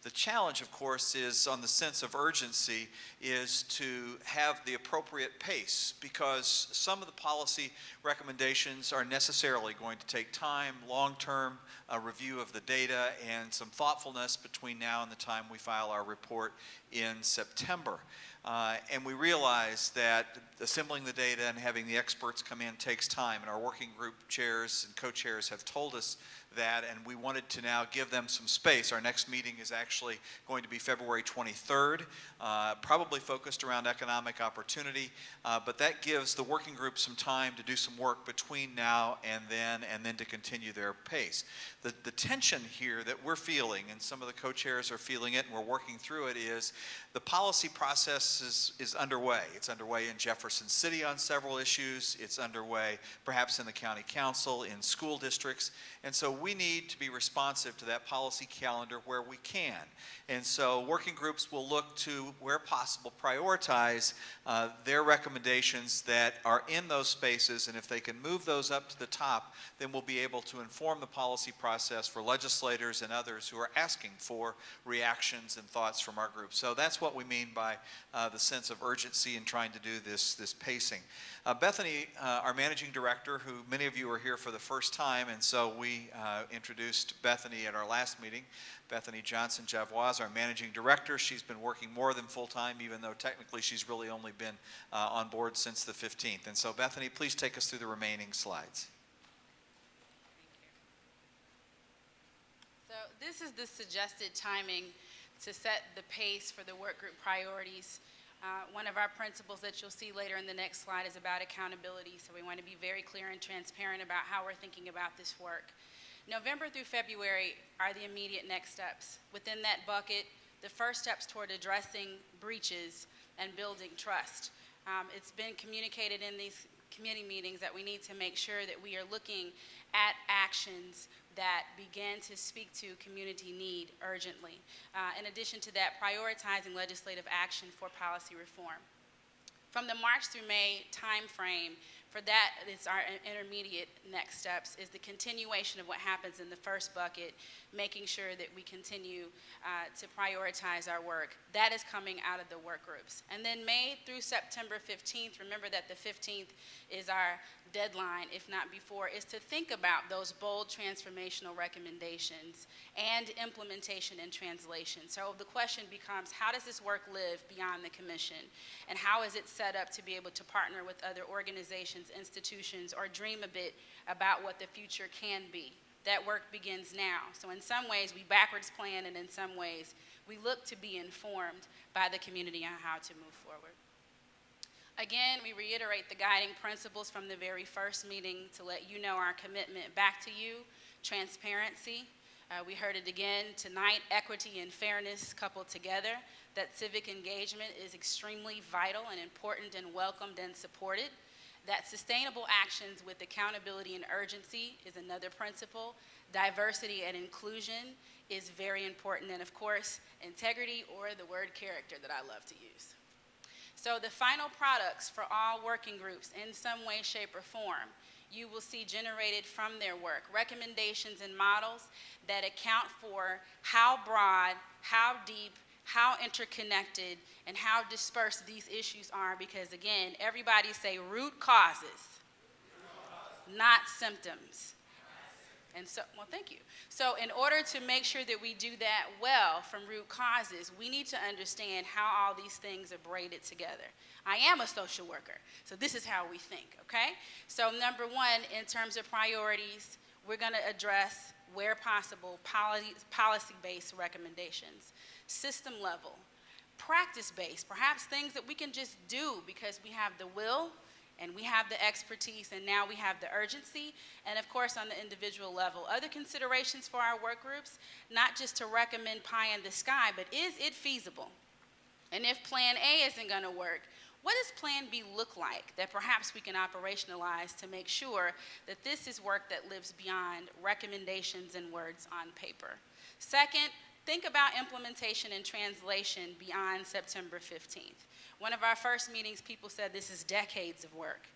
The challenge, of course, is on the sense of urgency, is to have the appropriate pace, because some of the policy recommendations are necessarily going to take time, long-term review of the data, and some thoughtfulness between now and the time we file our report in September. And we realize that assembling the data and having the experts come in takes time, and our working group chairs and co-chairs have told us that, and we wanted to now give them some space. Our next meeting is actually going to be February 23rd, probably focused around economic opportunity, but that gives the working group some time to do some work between now and then to continue their pace. The tension here that we're feeling, and some of the co-chairs are feeling it, and we're working through it, is the policy process is underway. It's underway in Jefferson City on several issues. It's underway perhaps in the county council, in school districts, and so we need to be responsive to that policy calendar where we can. And so working groups will look to, where possible, prioritize their recommendations that are in those spaces, and if they can move those up to the top, then we'll be able to inform the policy process for legislators and others who are asking for reactions and thoughts from our group. So that's what we mean by the sense of urgency in trying to do this pacing. Bethany, our managing director, who many of you are here for the first time, and so we introduced Bethany at our last meeting. Bethany Johnson-Javois, our managing director. She's been working more than full-time, even though technically she's really only been on board since the 15th. And so Bethany, please take us through the remaining slides. So this is the suggested timing to set the pace for the work group priorities. One of our principles that you'll see later in the next slide is about accountability. So we want to be very clear and transparent about how we're thinking about this work. November through February are the immediate next steps. Within that bucket, the first steps toward addressing breaches and building trust. It's been communicated in these committee meetings that we need to make sure that we are looking at actions that begin to speak to community need urgently. In addition to that, prioritizing legislative action for policy reform. From the March through May timeframe, for that, it's our intermediate next steps, is the continuation of what happens in the first bucket, making sure that we continue to prioritize our work. That is coming out of the work groups. And then May through September 15th, remember that the 15th is our deadline, if not before, is to think about those bold transformational recommendations and implementation and translation. So the question becomes, how does this work live beyond the commission? And how is it set up to be able to partner with other organizations, institutions, or dream a bit about what the future can be? That work begins now. So in some ways, we backwards plan, and in some ways, we look to be informed by the community on how to move forward. Again, we reiterate the guiding principles from the very first meeting to let you know our commitment back to you: transparency. We heard it again tonight: equity and fairness coupled together. That civic engagement is extremely vital and important and welcomed and supported. That sustainable actions with accountability and urgency is another principle. Diversity and inclusion is very important. And of course, integrity, or the word character that I love to use. So the final products for all working groups, in some way, shape, or form, you will see generated from their work, recommendations and models that account for how broad, how deep, how interconnected, and how dispersed these issues are, because again, everybody say root causes, not symptoms. And so, well, thank you. So in order to make sure that we do that well from root causes, we need to understand how all these things are braided together. I am a social worker, so this is how we think, okay? So number one, in terms of priorities, we're gonna address, where possible, policy-based recommendations, system level, practice-based, perhaps things that we can just do because we have the will, and we have the expertise, and now we have the urgency, and of course on the individual level. Other considerations for our work groups, not just to recommend pie in the sky, but is it feasible? And if plan A isn't gonna work, what does plan B look like that perhaps we can operationalize to make sure that this is work that lives beyond recommendations and words on paper? Second, think about implementation and translation beyond September 15th. One of our first meetings, people said this is decades of work.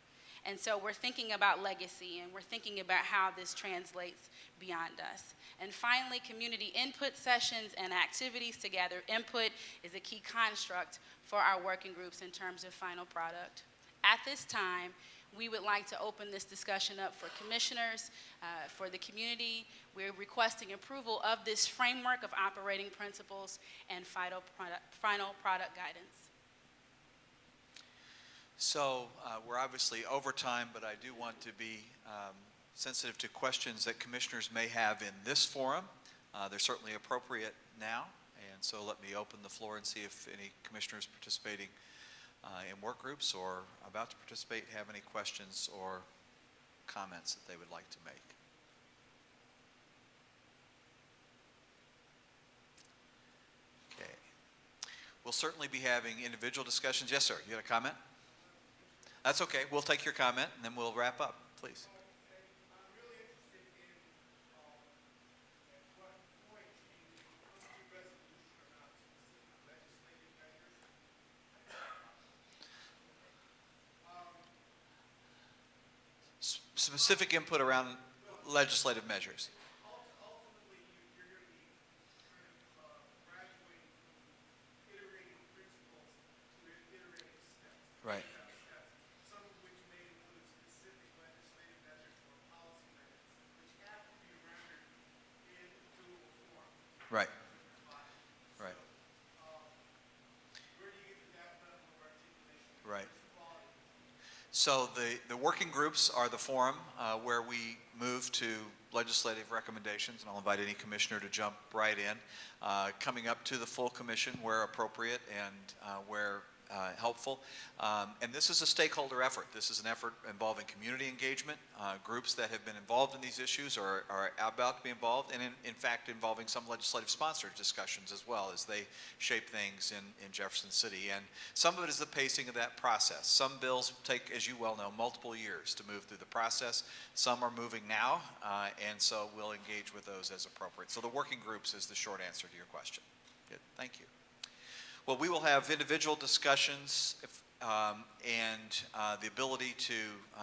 And so we're thinking about legacy, and we're thinking about how this translates beyond us. And finally, community input sessions and activities to gather input is a key construct for our working groups in terms of final product. At this time, we would like to open this discussion up for commissioners, for the community. We're requesting approval of this framework of operating principles and final product guidance. So we're obviously over time, but I do want to be sensitive to questions that commissioners may have in this forum. They're certainly appropriate now, and so let me open the floor and see if any commissioners participating in work groups or about to participate have any questions or comments that they would like to make. Okay. We'll certainly be having individual discussions. Yes, sir, you had a comment? That's okay. We'll take your comment, and then we'll wrap up, please. Specific input around legislative measures. Right. Right. Right. Right. So the working groups are the forum where we move to legislative recommendations, and I'll invite any commissioner to jump right in, coming up to the full commission where appropriate and where helpful. And this is a stakeholder effort. This is an effort involving community engagement, groups that have been involved in these issues or are about to be involved, and in fact involving some legislative sponsored discussions as well as they shape things in Jefferson City. And some of it is the pacing of that process. Some bills take, as you well know, multiple years to move through the process. Some are moving now, and so we'll engage with those as appropriate. So the working groups is the short answer to your question. Good, thank you. Well, we will have individual discussions and the ability to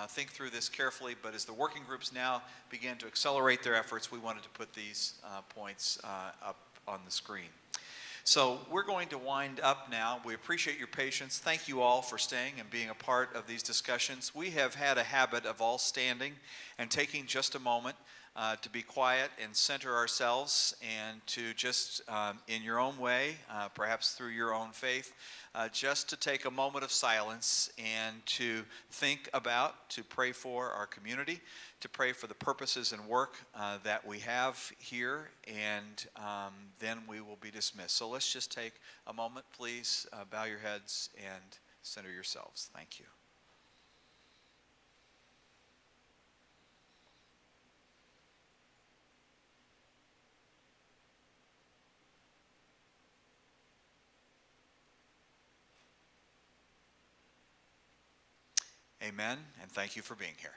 think through this carefully, but as the working groups now begin to accelerate their efforts, we wanted to put these points up on the screen. So we're going to wind up now. We appreciate your patience. Thank you all for staying and being a part of these discussions. We have had a habit of all standing and taking just a moment to be quiet and center ourselves and to just, in your own way, perhaps through your own faith, just to take a moment of silence and to think about, to pray for our community, to pray for the purposes and work that we have here, and then we will be dismissed. So let's just take a moment, please, bow your heads and center yourselves. Thank you. Amen, and thank you for being here.